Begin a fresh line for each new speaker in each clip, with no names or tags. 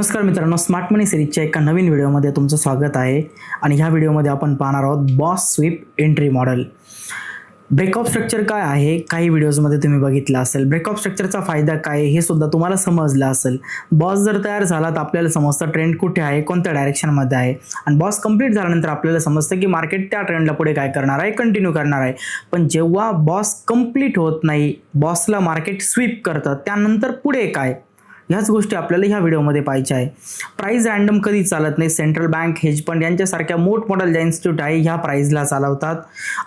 नमस्कार मित्रांनो, स्मार्ट मनी सिरीजच्या एका नवीन व्हिडिओमध्ये तुमचं स्वागत आहे. आणि ह्या व्हिडिओमध्ये आपण पाहणार आहोत boss sweep entry model. Break of structure काय आहे, काही व्हिडिओजमध्ये तुम्ही बघितलं असेल. ब्रेकऑफ स्ट्रक्चरचा फायदा काय हे सुद्धा तुम्हाला समजलं असेल. बॉस जर तयार झाला तर आपल्याला समजतं ट्रेंड कुठे आहे, कोणत्या डायरेक्शनमध्ये आहे. आणि बॉस कंप्लीट झाल्यानंतर आपल्याला समजतं की मार्केट त्या ट्रेंडला पुढे काय करणार आहे, कंटिन्यू करणार आहे. पण जेव्हा बॉस कंप्लीट होत नाही, बॉसला मार्केट स्वीप करतं, त्यानंतर पुढे काय, ह्याच गोष्टी आपल्याला ह्या व्हिडिओमध्ये पाहायच्या आहे. प्राइस रँडम कधी चालत नाही. सेंट्रल बँक, हेज फंड यांच्यासारख्या मोठमोठ्या ज्या इन्स्टिट्यूट आहे ह्या प्राइसला चालवतात.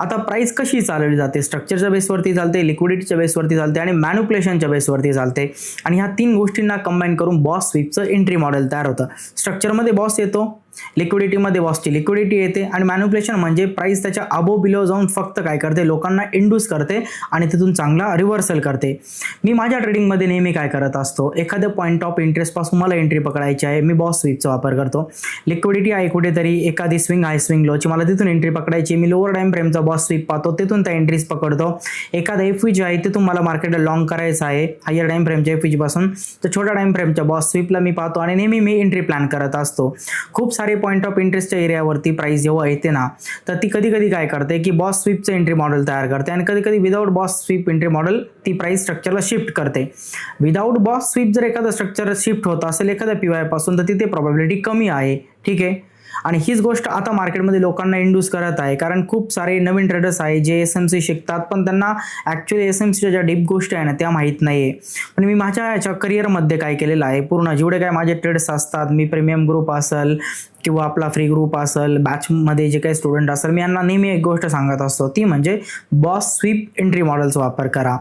आता प्राइस कशी चालवली जाते? स्ट्रक्चरच्या बेसवरती चालते, लिक्विडिटीच्या बेसवरती चालते आणि मॅन्युप्युलेशनच्या बेसवरती चालते. आणि ह्या तीन गोष्टींना कंबाईन करून बॉस स्वीपचं एंट्री मॉडेल तयार होतं. स्ट्रक्चरमध्ये बॉस येतो, लिक्विडिटीमध्ये बॉसची लिक्विडिटी येते आणि मॅन्युप्युलेशन म्हणजे प्राइस त्याच्या अबो बिलो जाऊन फक्त काय करते, लोकांना इंड्यूस करते आणि तिथून चांगला रिव्हर्सल करते. मी माझ्या ट्रेडिंगमध्ये नेहमी काय करत असतो, एखाद्या पॉईंट ऑफ इंटरेस्ट पासून मला एंट्री पकडायची आहे, मी बॉस स्वीपचा वापर करतो. लिक्विडिटी आहे कुठेतरी, एखादी स्विंग आहे स्विंग लोची, मला तिथून एंट्री पकडायची, मी लोअर टाइम फ्रेमचा बॉस स्वीप पाहतो, तिथून त्या एंट्रीज पकडतो. एखादा एफव्हीजी आहे तिथून मला मार्केटला लॉंग करायचं आहे हायर टाइम फ्रेमच्या एफव्हीजी पासून, तर छोट्या टाइम फ्रेमच्या बॉस स्वीपला मी पाहतो आणि नेहमी मी एंट्री प्लॅन करत असतो. खूप सारे पॉईंट ऑफ इंटरेस्टच्या एरियावरती प्राइस जेव्हा येते ना, तर ती कधी कधी काय करते की बॉस स्वीपचं एंट्री मॉडेल तयार करते आणि कधी कधी without BOS sweep entry model ती प्राइस स्ट्रक्चरला शिफ्ट करते. विदाउट बॉस स्वीप जर एखादा स्ट्रक्चर शिफ्ट होत असेल एखाद्या पीवाय पासून, तर तिथे प्रोबॅबिलिटी कमी आहे. ठीक आहे. आणि हीच गोष्ट आता मार्केटमध्ये लोकांना इंड्यूस करत आहे, कारण खूप सारे नवीन ट्रेडर्स आहे जे एसएमसी शिकतात, पण त्यांना ॲक्च्युली एसएमसीच्या ज्या डीप गोष्टी आहे ना त्या माहीत नाही आहे. पण मी माझ्या याच्या करिअरमध्ये काय केलेलं आहे, पूर्ण जेवढे काय माझे ट्रेड्स असतात, मी प्रीमियम ग्रुप असेल किंवा आपला फ्री ग्रुप असेल, बॅचमध्ये जे काही स्टुडंट असेल, मी यांना नेहमी एक गोष्ट सांगत असतो, ती म्हणजे बॉस स्वीप एंट्री मॉडेलचा वापर करा.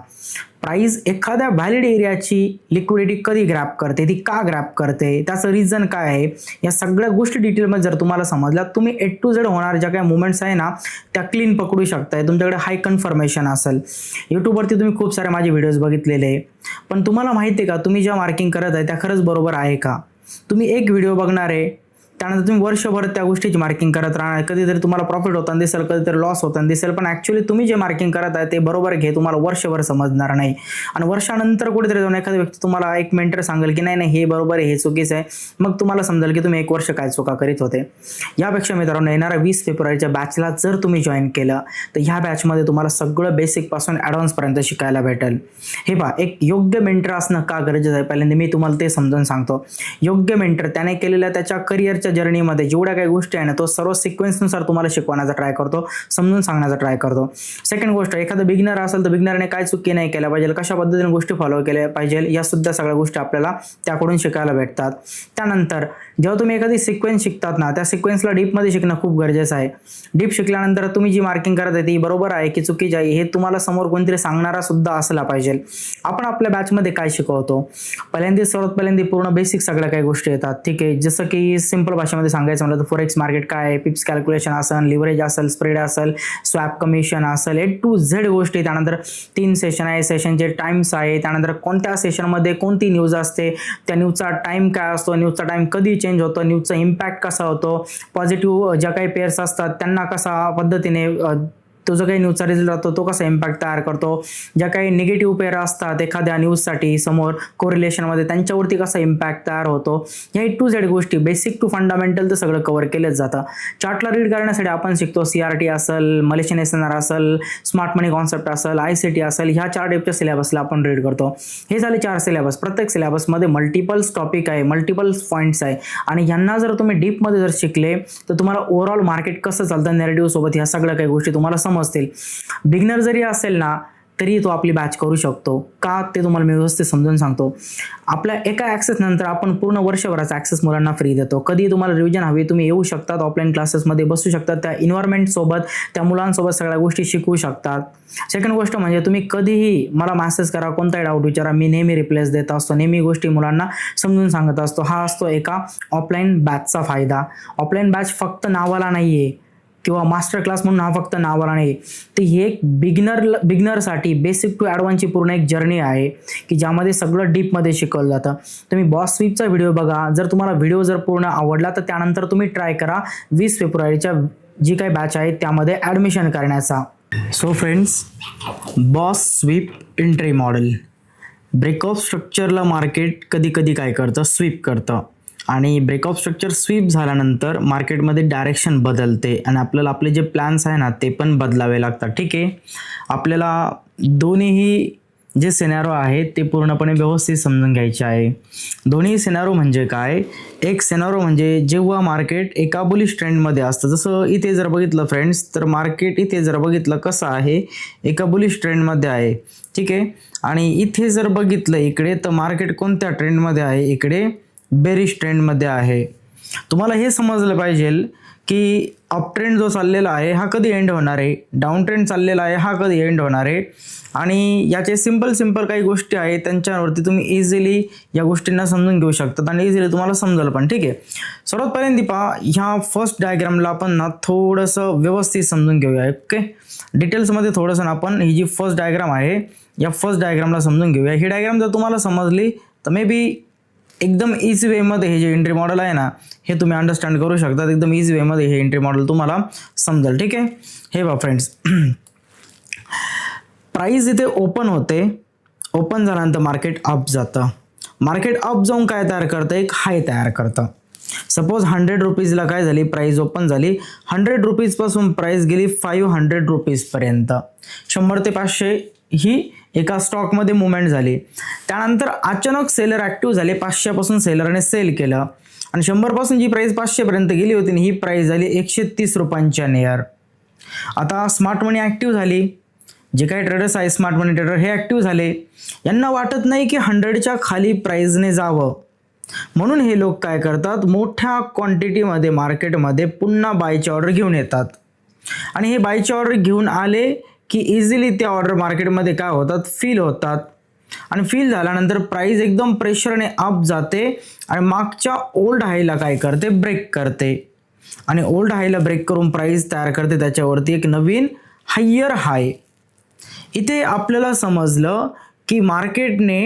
प्राइस एखाद्या व्हॅलिड एरियाची लिक्विडिटी कधी ग्रॅब करते, ती का ग्रॅब करते, त्याचं रिझन काय आहे, या सगळ्या गोष्टी डिटेलमध्ये जर तुम्हाला समजल्या, तुम्ही A to Z होणार ज्या काही मुवमेंट्स आहे ना त्या क्लीन पकडू शकताय. तुमच्याकडे हाय कन्फर्मेशन असेल. यूट्यूबवरती तुम्ही खूप सारे माझे व्हिडिओज बघितलेले आहे, पण तुम्हाला माहिती आहे का तुम्ही ज्या मार्किंग करत आहे त्या खरंच बरोबर आहे का? तुम्ही एक व्हिडिओ बघणार आहे, त्यानंतर तुम्ही वर्षभर त्या गोष्टीची मार्किंग करत राहणार. कधीतरी तुम्हाला प्रॉफिट होताना दिसेल, कधीतरी लॉस होताना दिसेल, पण ॲक्च्युली तुम्ही जे मार्किंग करत आहे ते बरोबर घे तुम्हाला वर्षभर समजणार नाही. आणि वर्षानंतर कुठेतरी जाऊन एखादा व्यक्ती तुम्हाला एक मेंटर सांगेल की नाही नाही हे बरोबर आहे, हे चुकीचं आहे, मग तुम्हाला समजेल की तुम्ही एक वर्ष काय चुका करीत होते. यापेक्षा मित्रांनो, येणाऱ्या 20 फेब्रुवारीच्या बॅचला जर तुम्ही जॉईन केलं तर ह्या बॅचमध्ये तुम्हाला सगळं बेसिकपासून ॲडव्हान्सपर्यंत शिकायला भेटेल. हे पहा, एक योग्य मेंटर असणं का गरजेचं आहे, पहिल्यांदा मी तुम्हाला ते समजून सांगतो. योग्य मेंटर त्याने केलेल्या त्याच्या करिअरच्या जर्नीमध्ये जेवढ्या काही गोष्टी आहे ना तो सर्व सिक्वेन्सनुसार तुम्हाला शिकवण्याचा ट्राय करतो, समजून सांगण्याचा ट्राय करतो. सेकंड गोष्ट, एखादा बिगिनर असेल तर बिगिनरने काय चुकी नाही केल्या पाहिजे, कशा पद्धतीने गोष्टी फॉलो केल्या पाहिजे, या सुद्धा सगळ्या गोष्टी आपल्याला त्याकडून शिकायला भेटतात. त्यानंतर जेव्हा तुम्ही एखादी सिक्वेन्स शिकतात ना, त्या सिक्वेन्सला डीपमध्ये शिकणं खूप गरजेचं आहे. डीप शिकल्यानंतर तुम्ही जी मार्किंग करत आहे ती बरोबर आहे की चुकीची आहे हे तुम्हाला समोर कोणतरी सांगणारा सुद्धा असला पाहिजे. आपण आपल्या बॅचमध्ये काय शिकवतो, सर्वात पहिल्यांदा पूर्ण बेसिक सगळ्या काही गोष्टी येतात. ठीक आहे. जसं की सिंपल भाषेमध्ये सांगायचं म्हटलं तर फॉरेक्स मार्केट काय आहे, पिप्स कॅल्क्युलेशन असेल, लिव्हरेज असेल, स्प्रेड असेल, स्वॅप कमिशन असेल, A to Z गोष्टी. त्यानंतर 3 सेशन आहे, सेशनचे टाइम्स आहे, त्यानंतर कोणत्या सेशनमध्ये कोणती न्यूज असते, त्या न्यूजचा टाइम काय असतो, न्यूजचा टाइम कधी चेंज होतो, न्यूजचा इम्पॅक्ट कसा होतो, पॉझिटिव्ह ज्या काही पेअर्स असतात त्यांना कसा पद्धतीने तो जो काही न्यूजचा रिझल्ट राहतो तो कसा इम्पॅक्ट तयार करतो, ज्या काही निगेटिव्ह पेअर असतात एखाद्या न्यूजसाठी समोर कोरिलेशनमध्ये त्यांच्यावरती कसा इम्पॅक्ट तयार होतो, ह्या A to Z गोष्टी बेसिक टू फंडामेंटल तर सगळं कव्हर केलंच जातं. चार्टला रीड करण्यासाठी आपण शिकतो CRT असेल, मलेशियन SNR असेल, स्मार्ट मनी कॉन्सेप्ट असेल, ICT असेल, ह्या 4 टाईपच्या सिलेबसला आपण रीड करतो. हे झाले 4 सिलेबस. प्रत्येक सिलेबसमध्ये मल्टिपल्स टॉपिक आहे, मल्टिपल्स पॉईंट्स आहे आणि ह्यांना जर तुम्ही डीपमध्ये जर शिकले तर तुम्हाला ओव्हरऑल मार्केट कसं चालतं नॅरेटिव्ह सोबत ह्या सगळ्या काही गोष्टी तुम्हाला समजतील. बिगनर जरी असेल ना तरी तो आपली बॅच करू शकतो का, ते तुम्हाला मी व्यवस्थित समजून सांगतो. आपल्या एका ॲक्सेस नंतर आपण पूर्ण वर्षभराचा ॲक्सेस मुलांना फ्री देतो. कधी तुम्हाला रिव्हिजन हवी तुम्ही येऊ शकतात, ऑफलाईन क्लासेसमध्ये बसू शकतात, त्या इन्व्हायरमेंटसोबत त्या मुलांसोबत सगळ्या गोष्टी शिकवू शकतात. सेकंड गोष्ट म्हणजे तुम्ही कधीही मला मेसेज करा, कोणताही डाऊट विचारा, मी नेहमी रिप्लायज देत असतो, नेहमी गोष्टी मुलांना समजून सांगत असतो. हा असतो एका ऑफलाईन बॅचचा फायदा. ऑफलाईन बॅच फक्त नावाला नाही आहे किंवा मास्टर क्लास म्हणून हा फक्त नावाला नाही, तर ही एक बिगनरसाठी बेसिक टू ॲडव्हान्सची पूर्ण एक जर्नी आहे की ज्यामध्ये सगळं डीपमध्ये शिकवलं जातं. तुम्ही बॉस स्वीपचा व्हिडिओ बघा. जर तुम्हाला व्हिडिओ जर पूर्ण आवडला तर त्यानंतर तुम्ही ट्राय करा 20 फेब्रुवारीच्या जी काही बॅच आहे त्यामध्ये ॲडमिशन करण्याचा. So friends, boss sweep entry model. Break of स्ट्रक्चरला मार्केट कधी कधी काय करतं, स्वीप करतं. आणि ब्रेकऑफ स्ट्रक्चर स्वीप झाल्यानंतर मार्केटमध्ये डायरेक्शन बदलते आणि आपल्याला आपले जे प्लॅन्स आहे ना ते पण बदलावे लागतात. ठीक आहे, आपल्याला दोन्हीही जे सिनॅरो आहे ते पूर्णपणे व्यवस्थित समजून घ्यायचे आहे. दोन्ही सिनॅरो म्हणजे काय, एक सिनॅरो म्हणजे जेव्हा मार्केट एका बुलिश ट्रेंडमध्ये असतं, जसं इथे जर बघितलं फ्रेंड्स तर मार्केट इथे जर बघितलं कसं आहे, एका बुलिश ट्रेंडमध्ये आहे. ठीक आहे, आणि इथे जर बघितलं इकडे तर मार्केट कोणत्या ट्रेंडमध्ये आहे, इकडे बेरिश ट्रेंडमध्ये आहे. तुम्हाला हे समजलं पाहिजे की अप ट्रेंड जो चाललेला आहे हा कधी एंड होणार आहे, डाऊन ट्रेंड चाललेला आहे हा कधी एंड होणार आहे. आणि याचे सिंपल काही गोष्टी आहेत त्यांच्यावरती तुम्ही इझिली या गोष्टींना समजून घेऊ शकतात आणि इझिली तुम्हाला समजेल पण. ठीक आहे, सर्वात पहिल्यांदा पहा, ह्या फर्स्ट डायग्रामला आपण ना थोडंसं व्यवस्थित समजून घेऊया. ओके, डिटेल्समध्ये थोडंसं आपण ही जी फर्स्ट डायग्राम आहे या फर्स्ट डायग्रामला समजून घेऊया. ही डायग्राम जर तुम्हाला समजली तर मे बी एकदम इझी वेमध्ये हे जे एंट्री मॉडेल आहे ना हे तुम्ही अंडरस्टँड करू शकतात. एकदम इझी वेमध्ये हे एंट्री मॉडेल तुम्हाला समजेल. ठीक आहे, हे बघा फ्रेंड्स, प्राइस इथे ओपन होते, ओपन झाल्यानंतर मार्केट अप जातं. मार्केट अप जाऊन काय तयार करतं, एक हाय तयार करतं. सपोज 100 रुपीजला काय झाली, प्राइस ओपन झाली, 100 रुपीजपासून प्राइस गेली 500 रुपीजपर्यंत. 100 ते 500 ही एका स्टॉकमध्ये मुवमेंट झाली. त्यानंतर अचानक सेलर ॲक्टिव्ह झाले, 500 पासून सेलरने सेल केलं आणि 100 पासून जी प्राइस 500 पर्यंत गेली होती ही प्राइस झाली 130 रुपयांच्या नियर. आता स्मार्ट मनी ॲक्टिव्ह झाली, जे काही ट्रेडर्स आहे स्मार्ट मनी ट्रेडर हे ॲक्टिव्ह झाले. यांना वाटत नाही की 100च्या खाली प्राइसने जावं, म्हणून हे लोक काय करतात, मोठ्या क्वांटिटीमध्ये मार्केटमध्ये पुन्हा बायची ऑर्डर घेऊन येतात. आणि हे बायची ऑर्डर घेऊन आले की इझिली त्या ऑर्डर मार्केटमध्ये काय होतात, फिल होतात. आणि फिल झाल्यानंतर प्राइस एकदम प्रेशरने अप जाते आणि मागच्या ओल्ड हायला काय करते, ब्रेक करते. आणि ओल्ड हायला ब्रेक करून प्राइस तयार करते त्याच्यावरती एक नवीन हायर हाय. इथे आपल्याला समजलं की मार्केटने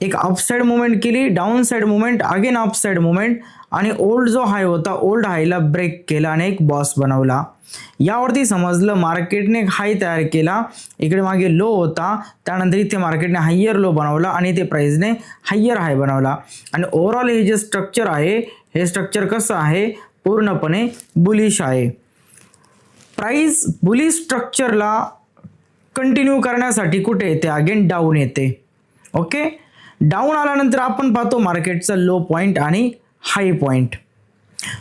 एक अपसाइड मुवमेंट केली, down side movement, again upside movement आणि ओल्ड जो हाय होता ओल्ड हायला ब्रेक केला आणि एक बॉस बनवला. यावरती समजलं मार्केटने एक हाय तयार केला, इकडे मागे लो होता, त्यानंतर इथे मार्केटने हायर लो बनवला आणि इथे प्राइसने हायर हाय बनवला. आणि ओव्हरऑल हे जे स्ट्रक्चर आहे हे स्ट्रक्चर कसं आहे, पूर्णपणे बुलिश आहे. प्राइस बुलिश स्ट्रक्चरला कंटिन्यू करण्यासाठी कुठे येते, अगेन डाऊन येते. ओके, डाऊन आल्यानंतर आपण पाहतो मार्केटचा लो पॉईंट आणि हाय पॉईंट.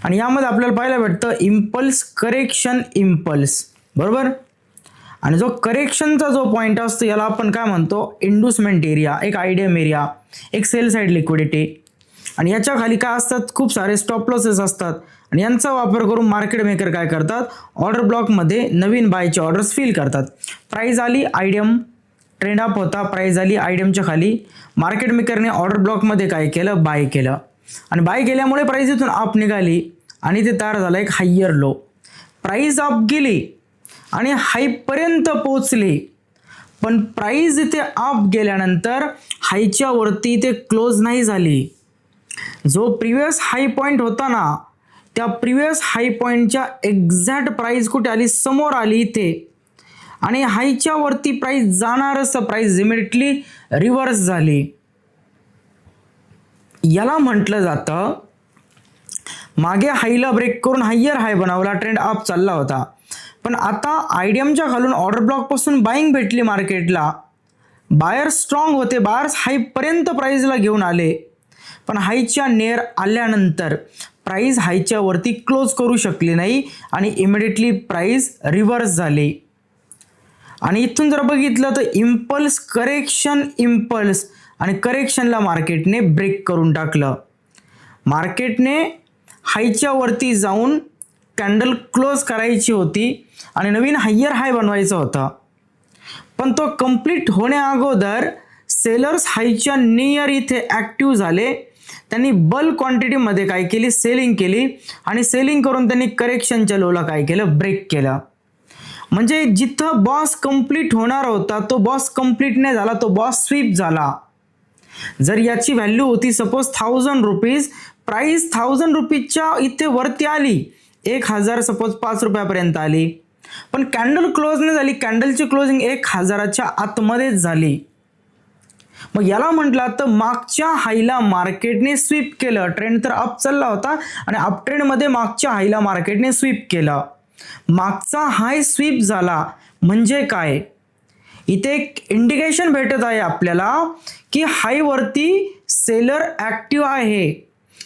आणि यामध्ये आपल्याला पाहायला भेटतं इम्पल्स, करेक्शन, इम्पल्स, बरोबर. आणि जो करेक्शनचा जो पॉईंट असतो याला आपण काय म्हणतो, इंड्युसमेंट एरिया, एक आयडियम एरिया, एक सेल साईड लिक्विडिटी. आणि याच्या खाली काय असतात, खूप सारे स्टॉप लॉसेस असतात आणि यांचा वापर करून मार्केट मेकर काय करतात, ऑर्डर ब्लॉकमध्ये नवीन बायचे ऑर्डर्स फिल करतात. प्राइस आली, आयडियम ट्रेंड अप होता, प्राइस आली आयडियमच्या खाली, मार्केट मेकरने ऑर्डर ब्लॉकमध्ये काय केलं, बाय केलं. आणि बाय केल्यामुळे प्राइस इथून अप निघाली आणि ते तयार झालं एक हायर लो. प्राइस अप गेली आणि हायपर्यंत पोहोचली, पण प्राइस इथे अप गेल्यानंतर हायच्या वरती ते क्लोज नाही झाली. जो प्रिव्हियस हाय पॉईंट होता ना त्या प्रिव्हियस हाय पॉईंटच्या एक्झॅक्ट प्राइस कुठे आली, समोर आली इथे. आणि हायच्या वरती प्राइस जाणारच प्राइस इमिडिएटली रिव्हर्स झाली. याला म्हटलं जातं मागे हायला ब्रेक करून हायर हाय बनवला, ट्रेंड अप चालला होता, पण आता आयडियमच्या खालून ऑर्डर ब्लॉक पासून बाईंग भेटली मार्केटला, बायर्स स्ट्रॉंग होते, बायर्स हायपर्यंत प्राइसला घेऊन आले, पण हायच्या नियर आल्यानंतर प्राइस हायच्या वरती क्लोज करू शकली नाही आणि इमिडिएटली प्राइस रिव्हर्स झाली. आणि इथून जर बघितलं तर इम्पल्स, करेक्शन, इम्पल्स आणि करेक्शनला मार्केटने ब्रेक करून टाकलं. मार्केटने हायच्या वरती जाऊन कॅन्डल क्लोज करायची होती आणि नवीन हायर हाय बनवायचा होता, पण तो कंप्लीट होण्या अगोदर सेलर्स हायच्या नियर इथे ॲक्टिव्ह झाले. त्यांनी बल्क क्वांटिटीमध्ये काय केली, सेलिंग केली आणि सेलिंग करून त्यांनी करेक्शनच्या लोला काय केलं, ब्रेक केलं. म्हणजे जिथं बॉस कंप्लीट होणार होता तो बॉस कंप्लीट नाही झाला, तो बॉस स्वीप झाला. जर याची व्हॅल्यू होती सपोज 1000 रुपीज, प्राइस 1000 रुपीजच्या इथे वरती आली, 1000 सपोज 5 रुपयापर्यंत आली, पण कॅन्डल क्लोज नाही झाली, कॅन्डलची क्लोजिंग 1000च्या आतमध्येच झाली. मग याला म्हटलं तर मागच्या हायला मार्केटने स्वीप केलं. ट्रेंड तर अप चालला होता आणि अप ट्रेंडमध्ये मागच्या हायला मार्केटने स्वीप केलं. मागचा हाय स्वीप झाला म्हणजे काय, इथे एक इंडिकेशन भेटत आहे आपल्याला की हायवरती सेलर ॲक्टिव्ह आहे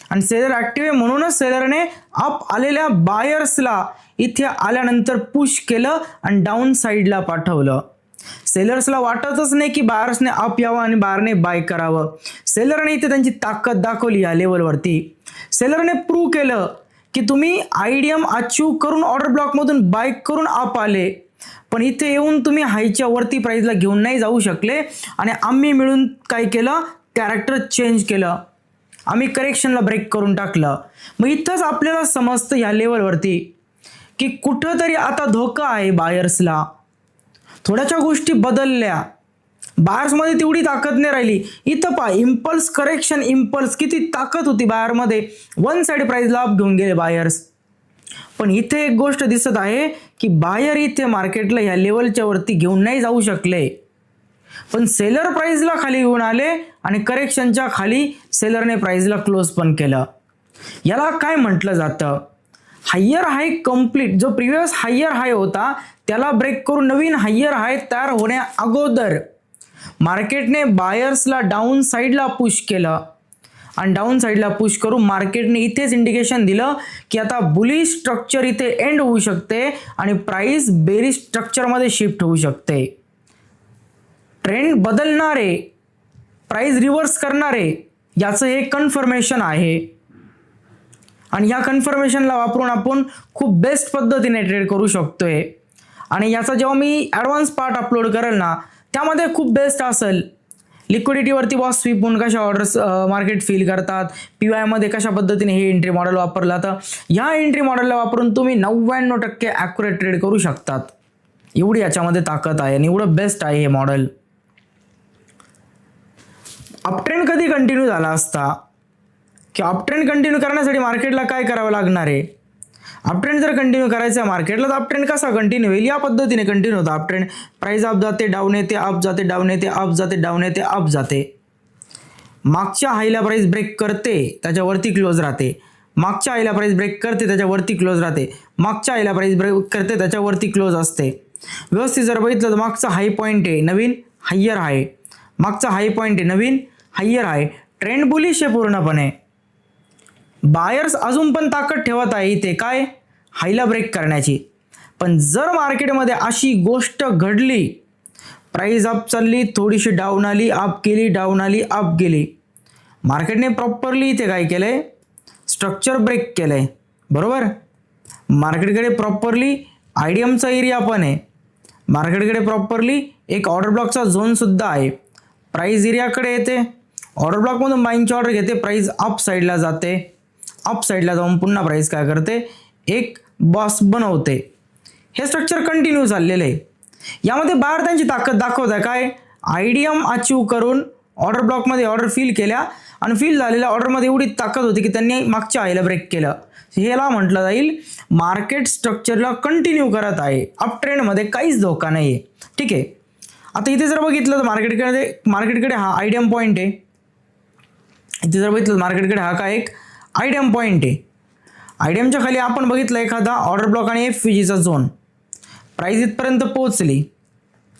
आणि सेलर ॲक्टिव्ह आहे म्हणूनच सेलरने अप आलेल्या बायर्सला इथे आल्यानंतर पुश केलं आणि डाऊन साईडला पाठवलं. सेलर्सला वाटतच नाही की बायर्सने अप यावं आणि बायरने बाय करावं. सेलरने इथे त्यांची ताकद दाखवली या लेवलवरती. सेलरने प्रूव्ह केलं की तुम्ही आयडीएम अचीव करून ऑर्डर ब्लॉकमधून बाय करून अप आले, पण इथे येऊन तुम्ही हायच्या वरती प्राइसला घेऊन नाही जाऊ शकले आणि आम्ही मिळून काय केलं, कॅरेक्टर चेंज केलं, आम्ही करेक्शनला ब्रेक करून टाकलं. मग इथंच आपल्याला समजतं या लेवलवरती की कुठंतरी आता धोका आहे बायर्सला. थोड्याशा गोष्टी बदलल्या, बायर्समध्ये तेवढी ताकद नाही राहिली. इथं पहा इम्पल्स करेक्शन, इम्पल्स किती ताकद होती बायरमध्ये, वन साइड प्राइसला अप घेऊन गेले बायर्स. पण इथे एक गोष्ट दिसत आहे की बायर इथे मार्केटला या लेवलच्या वरती घेऊन नाही जाऊ शकले, पण सेलर प्राइसला खाली घेऊन आले आणि करेक्शनच्या खाली सेलरने प्राइसला क्लोज पण केलं. याला काय म्हटलं जातं, हायर हाय कंप्लीट. जो प्रिव्हियस हायर हाय होता त्याला ब्रेक करून नवीन हायर हाय तयार होण्या अगोदर मार्केटने बायर्सला डाऊन साईडला पुश केलं आणि डाऊन साईडला पुश करून मार्केटने इथेच इंडिकेशन दिलं की आता बुलिश स्ट्रक्चर इथे एंड होऊ शकते आणि प्राइस बेरिश स्ट्रक्चरमध्ये शिफ्ट होऊ शकते. ट्रेंड बदलणारे, प्राइस रिव्हर्स करणारे, याचं हे कन्फर्मेशन आहे आणि या कन्फर्मेशनला वापरून आपण खूप बेस्ट पद्धतीने ट्रेड करू शकतोय. आणि याचा जेव्हा मी ॲडव्हान्स पार्ट अपलोड करेल ना त्यामध्ये खूप बेस्ट असेल. लिक्विडिटीवरती बॉस स्वीप म्हणून कशा ऑर्डर्स मार्केट फील करतात, पीवायमध्ये कशा पद्धतीने हे एंट्री मॉडेल वापरलं जातं, ह्या एंट्री मॉडेलला वापरून तुम्ही 99% ॲक्युरेट ट्रेड करू शकतात. एवढी याच्यामध्ये ताकद आहे आणि एवढं बेस्ट आहे हे मॉडेल. अपट्रेंड कधी कंटिन्यू झाला असता की अपट्रेंड कंटिन्यू करण्यासाठी मार्केटला काय करावं लागणार आहे, अपट्रेंड जर कंटिन्यू करायचं आहे मार्केटला तर अपट्रेंड कसा कंटिन्यू होईल, या पद्धतीने कंटिन्यू होता अपट्रेंड. प्राइस अप जाते डाऊन येते, अप जाते डाऊन येते, अप जाते डाऊन येते, अप जाते. मागच्या हायला प्राइस ब्रेक करते त्याच्यावरती क्लोज राहते, मागच्या हायला प्राइस ब्रेक करते त्याच्यावरती क्लोज राहते, मागच्या हायला प्राइस ब्रेक करते त्याच्यावरती क्लोज असते. व्यवस्थित जर बघितलं तर मागचा हाय पॉईंट आहे नवीन हायर हाय, मागचा हाय पॉईंट आहे नवीन हायर हाय. ट्रेंड बुलिश आहे पूर्णपणे. बायर्स अजून पण ताकद ठेवत आहे इथे काय, हायला ब्रेक करण्याची. पण जर मार्केटमध्ये अशी गोष्ट घडली, प्राइस अप चालली, थोडीशी डाऊन आली, अप गेली, डाऊन आली, अप गेली, मार्केटने प्रॉपरली इथे काय केलंय, स्ट्रक्चर ब्रेक केलंय, बरोबर. मार्केटकडे प्रॉपरली आयडीएमचा एरिया पण आहे, मार्केटकडे प्रॉपरली एक ऑर्डर ब्लॉकचा झोन सुद्धा आहे. प्राइस एरियाकडे येते, ऑर्डर ब्लॉकमधून बाईंगची ऑर्डर घेते, प्राइस अप साईडला जाते, अप साईडला जाऊन पुन्हा प्राइस काय करते, एक बॉस बनवते. हे स्ट्रक्चर कंटिन्यू चाललेलं आहे. यामध्ये बाहेर त्यांची ताकद दाखवत आहे काय, आयडीएम अचीव करून ऑर्डर ब्लॉकमध्ये ऑर्डर फिल केल्या आणि फिल झालेल्या ऑर्डरमध्ये एवढी ताकद होती की त्यांनी मागच्या हायला ब्रेक केलं. ह्याला म्हटलं जाईल मार्केट स्ट्रक्चरला कंटिन्यू करत आहे, अप ट्रेंडमध्ये काहीच धोका नाही आहे. ठीक आहे. आता इथे जर बघितलं तर मार्केटकडे हा आयडीएम पॉईंट आहे. इथे जर बघितलं मार्केटकडे हा काय एक आयडीएम पॉईंट आहे. आयडीएमच्या खाली आपण बघितलं एखादा ऑर्डर ब्लॉक आणि एफव्हीजीचा झोन. प्राइस इथपर्यंत पोहोचली,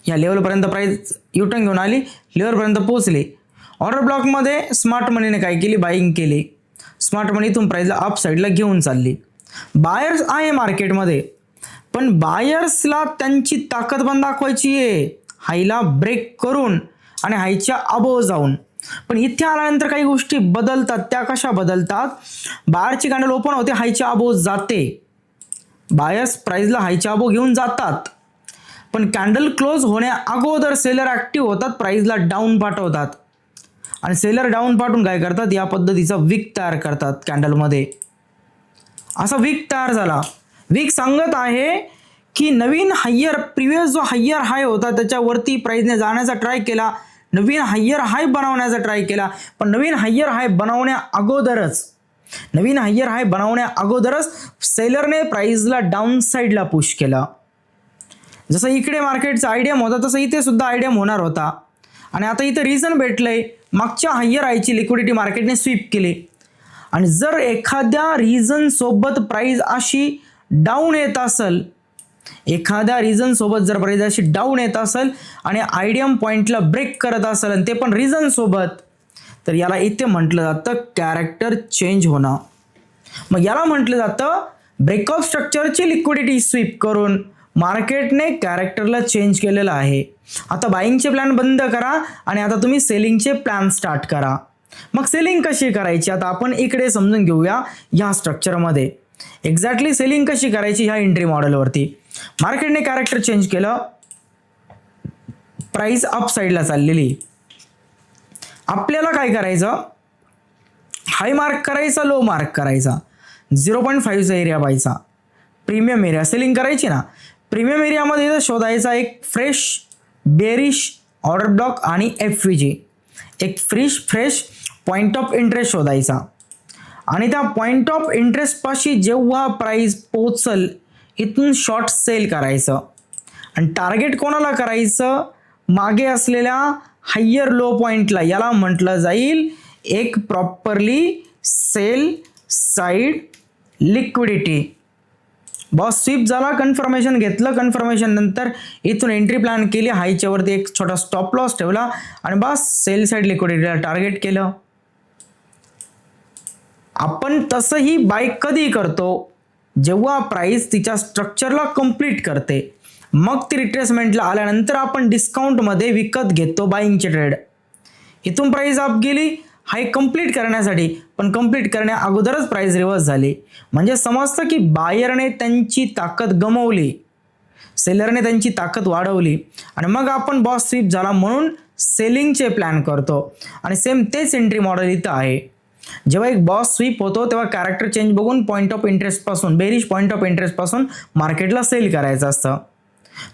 या लेवलपर्यंत प्राइस युटर्न घेऊन आली, लेवलपर्यंत पोहोचली. ऑर्डर ब्लॉकमध्ये स्मार्ट मनीने काय केली, बाईंग केली. स्मार्ट मनी इथून प्राइसला अप साईडला घेऊन चालली. बायर्स आहे मार्केटमध्ये, पण बायर्सला त्यांची ताकद पण दाखवायची आहे हायला ब्रेक करून आणि हायच्या अबोव जाऊन. पण इथे आल्यानंतर काही गोष्टी बदलतात. त्या कशा बदलतात, बायरची कॅन्डल ओपन होते, हायच्या अबोव जाते, बायर्स प्राइसला हायच्या अबोव घेऊन जातात, पण कॅन्डल क्लोज होण्या अगोदर सेलर ॲक्टिव्ह होतात, प्राइसला डाऊन पाठवतात आणि सेलर डाऊन पाठवून काय करतात, या पद्धतीचा विक तयार करतात कॅन्डलमध्ये. असा विक तयार झाला. विक सांगत आहे की नवीन हायर, प्रिव्हियस जो हायर हाय होता त्याच्यावरती प्राइसने जाण्याचा ट्राय केला, नवीन हायर हाय बनवण्याचा ट्राय केला, पण नवीन हायर हाय बनवण्या अगोदरच सेलरने प्राइसला डाऊन साईडला पुश केला. जसं इकडे मार्केटचा आयडीएम होता तसं इथे सुद्धा आयडीएम होणार होता आणि आता इथं रिझन भेटलंय, मागच्या हायर हायची लिक्विडिटी मार्केटने स्वीप केली आणि जर एखाद्या रिझन सोबत प्राइस अशी डाऊन येत असेल, एखाद्या रिझन सोबत जर प्राइस अशी डाऊन येत असेल आणि आयडियम पॉइंटला ब्रेक करत असेल आणि ते पण रिझन सोबत, तर याला इथे म्हटलं जातं कॅरेक्टर चेंज होणं. मग याला म्हटलं जातं ब्रेकऑफ स्ट्रक्चरची लिक्विडिटी स्वीप करून मार्केटने कॅरेक्टरला चेंज केलेलं आहे. आता बाईंगचे प्लॅन बंद करा आणि आता तुम्ही सेलिंगचे प्लॅन स्टार्ट करा. मग सेलिंग कशी करायची आता आपण इकडे समजून घेऊया. ह्या स्ट्रक्चरमध्ये एक्झॅक्टली सेलिंग कशी करायची ह्या एंट्री मॉडेलवरती. मार्केटने कॅरेक्टर चेंज केलं, प्राइस अप साईडला चाललेली. आपल्याला काय करायचं, हाय मार्क करायचा, लो मार्क करायचा, 0.5चा एरिया पाहायचा, प्रीमियम एरिया सेलिंग करायची ना. प्रीमियम एरियामध्ये शोधायचा एक फ्रेश बेरिश ऑर्डर ब्लॉक आणि FVG, एक फ्रेश पॉईंट ऑफ इंटरेस्ट शोधायचा आणि त्या पॉईंट ऑफ इंटरेस्ट पाशी जेव्हा प्राइस पोचल इथून शॉर्ट सेल करायचं आणि टार्गेट कोणाला करायचं, मागे असलेल्या हायर लो पॉइंटला. याला म्हटलं जाईल एक properly sell side liquidity. BOS sweep झाला, कन्फर्मेशन घेतलं, कन्फर्मेशन नंतर इथून एंट्री प्लॅन केली, हायच्या वरती एक छोटा स्टॉप लॉस ठेवला आणि बस सेल साइड लिक्विडिटीला टार्गेट केलं. आपण तसंही बाय कधी करतो, जेव्हा प्राइस तिच्या स्ट्रक्चरला कंप्लीट करते, मग ती रिट्रेसमेंटला आल्यानंतर आपण डिस्काउंटमध्ये विकत घेतो बाईंगचे ट्रेड. इथून प्राइस अप गेली हाय कंप्लीट करण्यासाठी, पण कंप्लीट करण्या अगोदरच प्राइस रिव्हर्स झाली, म्हणजे समजतं की बायरने त्यांची ताकद गमावली, सेलरने त्यांची ताकद वाढवली आणि मग आपण बॉस स्वीप झाला म्हणून सेलिंगचे प्लॅन करतो. आणि सेम तेच एंट्री मॉडेल इथं आहे. जेव्हा एक बॉस स्वीप होतो तेव्हा कॅरेक्टर चेंज बघून पॉईंट ऑफ इंटरेस्ट पासून, बेरिश पॉईंट ऑफ इंटरेस्ट पासून मार्केटला सेल करायचं असतं.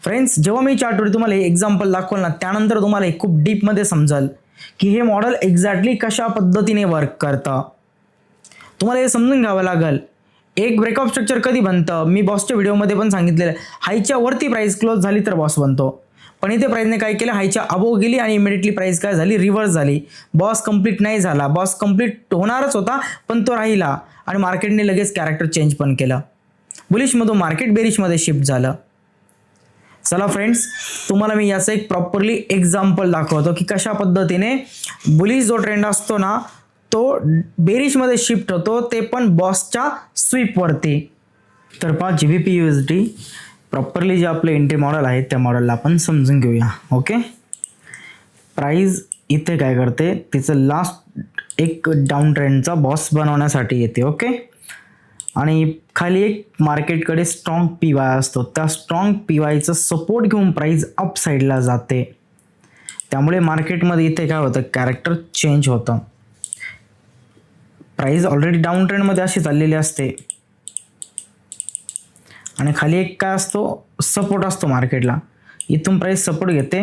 फ्रेंड्स, जेव्हा मी चार्टवर तुम्हाला एक्झाम्पल दाखवलं ना, त्यानंतर तुम्हाला खूप डीपमध्ये समजेल की हे मॉडेल एक्झॅक्टली कशा पद्धतीने वर्क करतं. तुम्हाला हे समजून घ्यावं लागेल. एक ब्रेकऑफ स्ट्रक्चर कधी बनतं, मी बॉसच्या व्हिडिओमध्ये पण सांगितलेलं आहे. हायच्या वरती प्राइस क्लोज झाली तर बॉस बनतो, पण इथे प्राइसने काय केलं, हायच्या अबोव गेली आणि इमिडिएटली प्राइस काय झाली, रिव्हर्स झाली. बॉस कंप्लीट नाही झाला, बॉस कंप्लीट होणारच होता पण तो राहिला आणि मार्केटने लगेच कॅरेक्टर चेंज पण केलं. बुलिशमधून मार्केट बेरिशमध्ये शिफ्ट झालं. चला फ्रेंड्स, तुम्हाला मी याचं एक प्रॉपरली एक्झाम्पल दाखवतो की कशा पद्धतीने बुलिश जो ट्रेंड असतो ना तो बेरिशमध्ये शिफ्ट होतो, ते पण बॉसच्या स्वीपवरती. तर पहा GBP/USD प्रॉपरली जे आपलं एंट्री मॉडेल आहे त्या मॉडेलला आपण समजून घेऊया. ओके, प्राइस इथे काय करते, तिचं लास्ट एक डाऊन ट्रेंडचा बॉस बनवण्यासाठी येते. ओके, आणि खाली एक मार्केटकडे स्ट्रॉंग PY असतो, त्या स्ट्रॉंग PYचं सपोर्ट घेऊन प्राइस अप साईडला जाते. त्यामुळे मार्केटमध्ये इथे काय होतं, कॅरेक्टर चेंज होतं. प्राइस ऑलरेडी डाऊन ट्रेंडमध्ये अशी चाललेली असते आणि खाली एक काय असतो, सपोर्ट असतो मार्केटला. इथून प्राइस सपोर्ट घेते,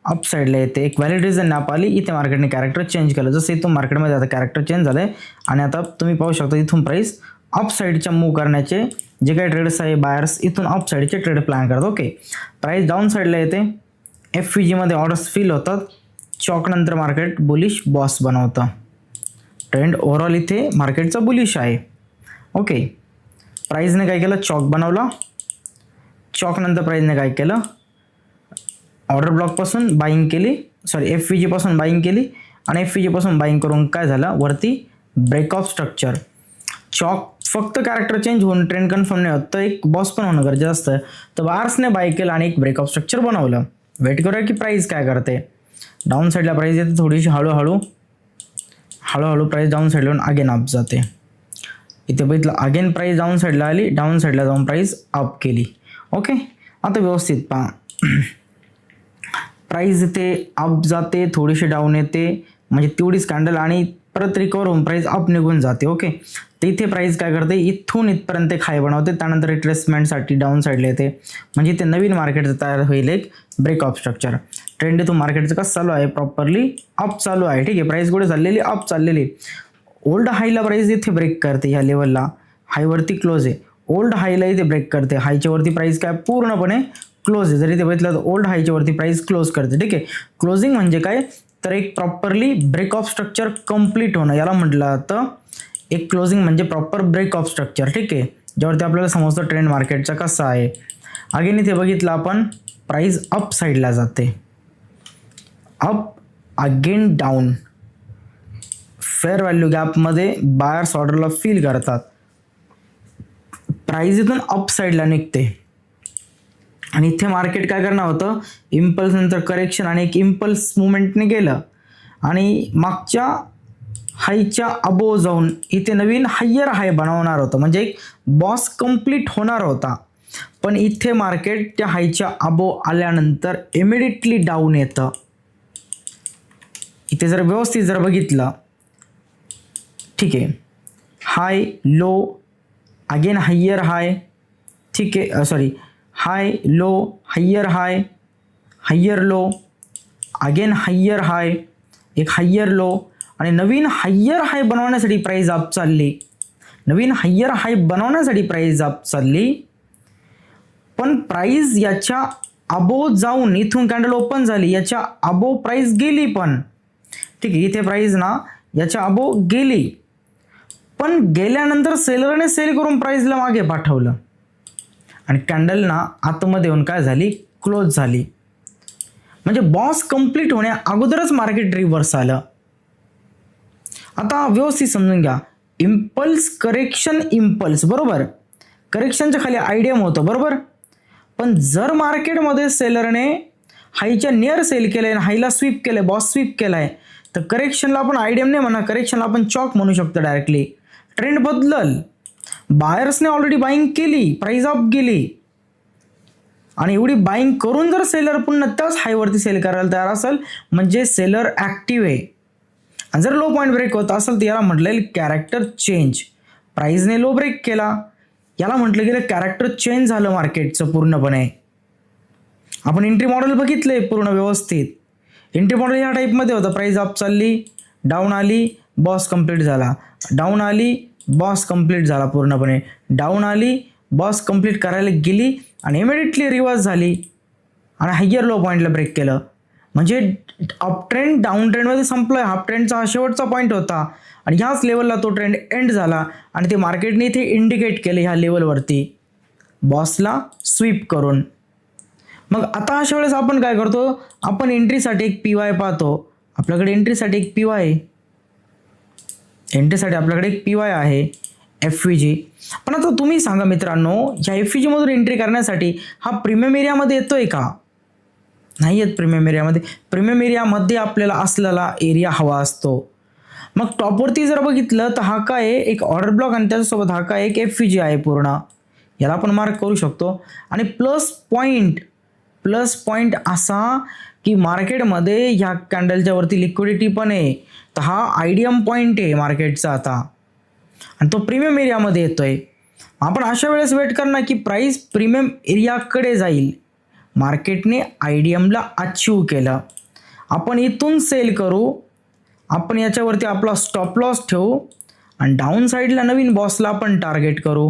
अप साईडला येते. एक व्हॅलिड रिझन नाप आली, इथे मार्केटने कॅरेक्टर चेंज केलं. जसं इथून मार्केटमध्ये आता कॅरेक्टर चेंज झालं आहे आणि आता तुम्ही पाहू शकता इथून प्राइस अप साईडच्या मूव्ह करण्याचे जे काही ट्रेड्स आहे, बायर्स इथून अप साईडचे ट्रेड प्लॅन करतात. ओके, प्राइस डाऊन साईडला येते, FVGमध्ये ऑर्डर्स फिल होतात, चॉक नंतर मार्केट बुलिश बॉस बनवतं. ट्रेंड ओव्हरऑल इथे मार्केटचा बुलिश आहे. ओके, प्राइसने काय केलं, चॉक बनवला. चॉक नंतर प्राइसने काय केलं, ऑर्डर ब्लॉकपासून बाईंग केली, FVG पासून बाईंग केली आणि FVG पासून बाईंग करून काय झालं, वरती ब्रेक ऑफ स्ट्रक्चर. चॉक फक्त कॅरेक्टर चेंज होऊन ट्रेंड कन्फर्म नाही होत, तर एक बॉस पण होणं गरजेचं असतं. तर बार्सने बाय केलं आणि एक ब्रेकऑफ स्ट्रक्चर बनवलं. वेट करूया की प्राइस काय करते. डाऊन साईडला प्राइस येते, थोडीशी हळूहळू प्राइस डाऊन साईडला अगेन अप जाते. इथे बघितलं, अगेन प्राइस डाऊन साईडला आली, डाऊन साईडला जाऊन प्राइस अप केली. ओके, आता व्यवस्थित पहा, प्राइस इथे अप जाते, थोडीशी डाऊन येते, म्हणजे तेवढीच कॅन्डल आणि परत रिकवर होऊन प्राइस अप निघून जाते. ओके, तर इथे प्राइस काय करते, इथून इथपर्यंत खाय बनवते, त्यानंतर रिट्रेसमेंटसाठी डाऊन साईडला येते, म्हणजे ते नवीन मार्केटचं तयार होईल एक ब्रेक ऑफ स्ट्रक्चर. ट्रेंड इथून मार्केटचं कसं चालू आहे, प्रॉपरली अप चालू आहे. ठीक आहे, प्राइस कुठे चाललेली, अप चाललेली. ओल्ड हायला प्राइस इथे ब्रेक करते, ह्या लेवलला हायवरती क्लोज आहे, ओल्ड हायला इथे ब्रेक करते, हायच्या वरती प्राइस काय पूर्णपणे क्लोज आहे, जरी ते बघितलं तर ओल्ड हायच्या वरती प्राइस क्लोज करते. ठीक आहे, क्लोजिंग म्हणजे काय तर एक properly break of structure complete होणं याला म्हटलं जातं. एक क्लोजिंग म्हणजे प्रॉपर ब्रेक ऑफ स्ट्रक्चर. ठीक आहे, ज्यावरती आपल्याला समजतं ट्रेंड मार्केटचा कसा आहे. अगेन इथे बघितलं आपण प्राइस अप साईडला जाते, up again down. Fair value गॅपमध्ये बायर्स ऑर्डरला फील करतात, प्राइस इथून अप साईडला निघते आणि इथे मार्केट काय करणार होतं, इम्पल्स नंतर करेक्शन आणि एक इम्पल्स मुवमेंटने गेलं आणि मागच्या हायच्या अबो जाऊन इथे नवीन हायर हाय बनवणार होतं, म्हणजे एक बॉस कंप्लीट होणार होता. पण इथे मार्केट त्या हायच्या अबो आल्यानंतर इमिडिएटली डाऊन येतं. इथे जर व्यवस्थित जर बघितलं, ठीक आहे, हाय लो अगेन हायर हाय, ठीक आहे, सॉरी हाय लो हायर हाय, हायर लो अगेन हायर हाय, एक हायर लो आणि नवीन हायर हाय बनवण्यासाठी प्राइस अप चालली, नवीन हायर हाय बनवण्यासाठी प्राइस अप चालली. पण प्राइस याच्या अबो जाऊन इथून कॅन्डल ओपन झाली, याच्या अबो प्राइस गेली पण. ठीक आहे, इथे प्राइस ना याच्या अबो गेली, पण गेल्यानंतर सेलरने सेल करून प्राइसला मागे पाठवलं आणि कॅन्डल ना आतमध्ये येऊन काय झाली, क्लोज झाली. म्हणजे बॉस कंप्लीट होण्या अगोदरच मार्केट रिव्हर्स आलं. आता व्यवस्थित समजून घ्या, इम्पल्स करेक्शन इम्पल्स बरोबर, करेक्शनच्या खाली आयडियम होतं बरोबर. पण जर मार्केटमध्ये सेलरने हायच्या नियर सेल केलंय, हायला स्वीप केलंय, बॉस स्वीप केलाय, तर करेक्शनला आपण आयडियम नाही म्हणा, करेक्शनला आपण चॉक म्हणू शकतो डायरेक्टली. ट्रेंड बदलल, बायर्सने ऑलरेडी बाईंग केली, प्राइस अप गेली आणि एवढी बाईंग करून जर सेलर पुन्हा त्याच हायवरती सेल करायला तयार असेल म्हणजे सेलर ॲक्टिव्ह आहे. आणि जर लो पॉईंट ब्रेक होत असेल तर याला म्हटलं येईल कॅरेक्टर चेंज. प्राइसने लो ब्रेक केला, याला म्हटलं गेलं कॅरेक्टर चेंज झालं मार्केटचं पूर्णपणे. आपण एंट्री मॉडेल बघितलंय पूर्ण व्यवस्थित. एंट्री मॉडेल ह्या टाईपमध्ये होतं, प्राइस अप चालली, डाऊन आली, बॉस कंप्लीट झाला, डाऊन आली, बॉस कंप्लीट झाला पूर्णपणे, डाऊन आली, बॉस कंप्लीट करायला गेली आणि इमिडिएटली रिव्हर्स झाली आणि हायर लो पॉईंटला ब्रेक केलं. म्हणजे अप ट्रेंड डाऊन ट्रेंडमध्ये संपलं, हाफ ट्रेंडचा हा शेवटचा पॉईंट होता आणि ह्याच लेवलला तो ट्रेंड एंड झाला आणि ते मार्केटने इथे इंडिकेट केले ह्या लेवलवरती बॉसला स्वीप करून. मग आता अशा वेळेस आपण काय करतो, आपण एंट्रीसाठी एक PY पाहतो. आपल्याकडे एंट्रीसाठी एक PY आहे, एंट्रीसाठी आपल्याकडे एक PY आहे FVG. पण आता तुम्ही सांगा मित्रांनो, ह्या FVG मधून एंट्री करण्यासाठी हा प्रीमियम एरियामध्ये येतोय का, नाही येत प्रीमियम एरियामध्ये. प्रीमियम एरियामध्ये आपल्याला असलेला एरिया हवा असतो. मग टॉपवरती जर बघितलं तर हा काय आहे, एक ऑर्डर ब्लॉक आणि त्याच्यासोबत हा काय एक FVG आहे पूर्ण, याला आपण मार्क करू शकतो. आणि प्लस पॉईंट असा की मार्केटमध्ये ह्या कॅन्डलच्या वरती लिक्विडिटी पण आहे, तर हा आयडियम पॉईंट आहे मार्केटचा आता आणि तो प्रीमियम एरियामध्ये येतोय. आपण अशा वेळेस वेट करणार की प्राइस प्रीमियम एरियाकडे जाईल. मार्केटने आयडियमला अचीव केलं, आपण इथून सेल करू, आपण याच्यावरती आपला स्टॉप लॉस ठेवू आणि डाऊन साईडला नवीन बॉसला आपण टार्गेट करू.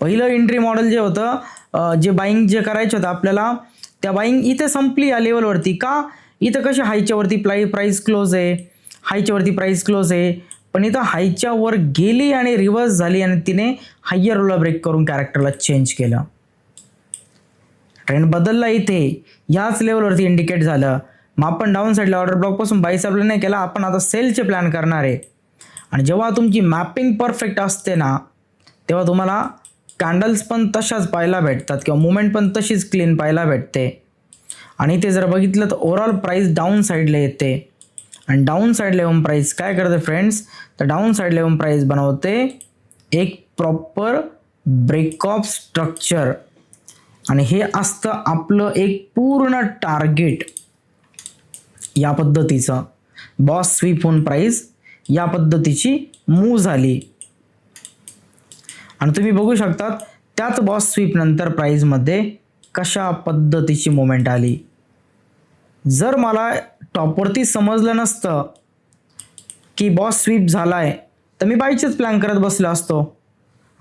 पहिलं एंट्री मॉडेल जे होतं, जे बाईंग जे करायचं होतं आपल्याला, त्या बाईंग इथे संपली या लेवलवरती. का, इथं कशी हायच्यावरती प्राइस क्लोज आहे, हायच्यावरती प्राइस क्लोज आहे, पण इथं हायच्या वर गेली आणि रिव्हर्स झाली आणि तिने हायर लोला ब्रेक करून कॅरेक्टरला चेंज केलं. ट्रेंड बदलला इथे, याच लेवलवरती इंडिकेट झालं. मग आपण डाऊन साईडला ऑर्डर ब्लॉकपासून बाय साईडला नाही केला, आपण आता सेलचे प्लॅन करणार आहे. आणि जेव्हा तुमची मॅपिंग परफेक्ट असते ना, तेव्हा तुम्हाला कॅन्डल्स पण तशाच पाहायला भेटतात किंवा मुवमेंट पण तशीच क्लीन पाहायला भेटते. आणि ते जर बघितलं तर ओव्हरऑल प्राइस डाऊन साईडला येते आणि डाऊन साईडला येऊन प्राइस काय करते फ्रेंड्स, तर डाऊन साईडला येऊन प्राइस बनवते एक प्रॉपर ब्रेक ऑफ स्ट्रक्चर. आणि हे असतं आपलं एक पूर्ण टार्गेट. या पद्धतीचं बॉस स्वीप होऊन प्राइस या पद्धतीची मूव झाली आणि तुम्ही बघू शकता त्याच बॉस स्वीप नंतर प्राइसमध्ये कशा पद्धतीची मुवमेंट आली. जर मला टॉपवरती समजलं नसतं की बॉस स्वीप झालाय तर तर मी बायचेच प्लॅन करत बसलो असतो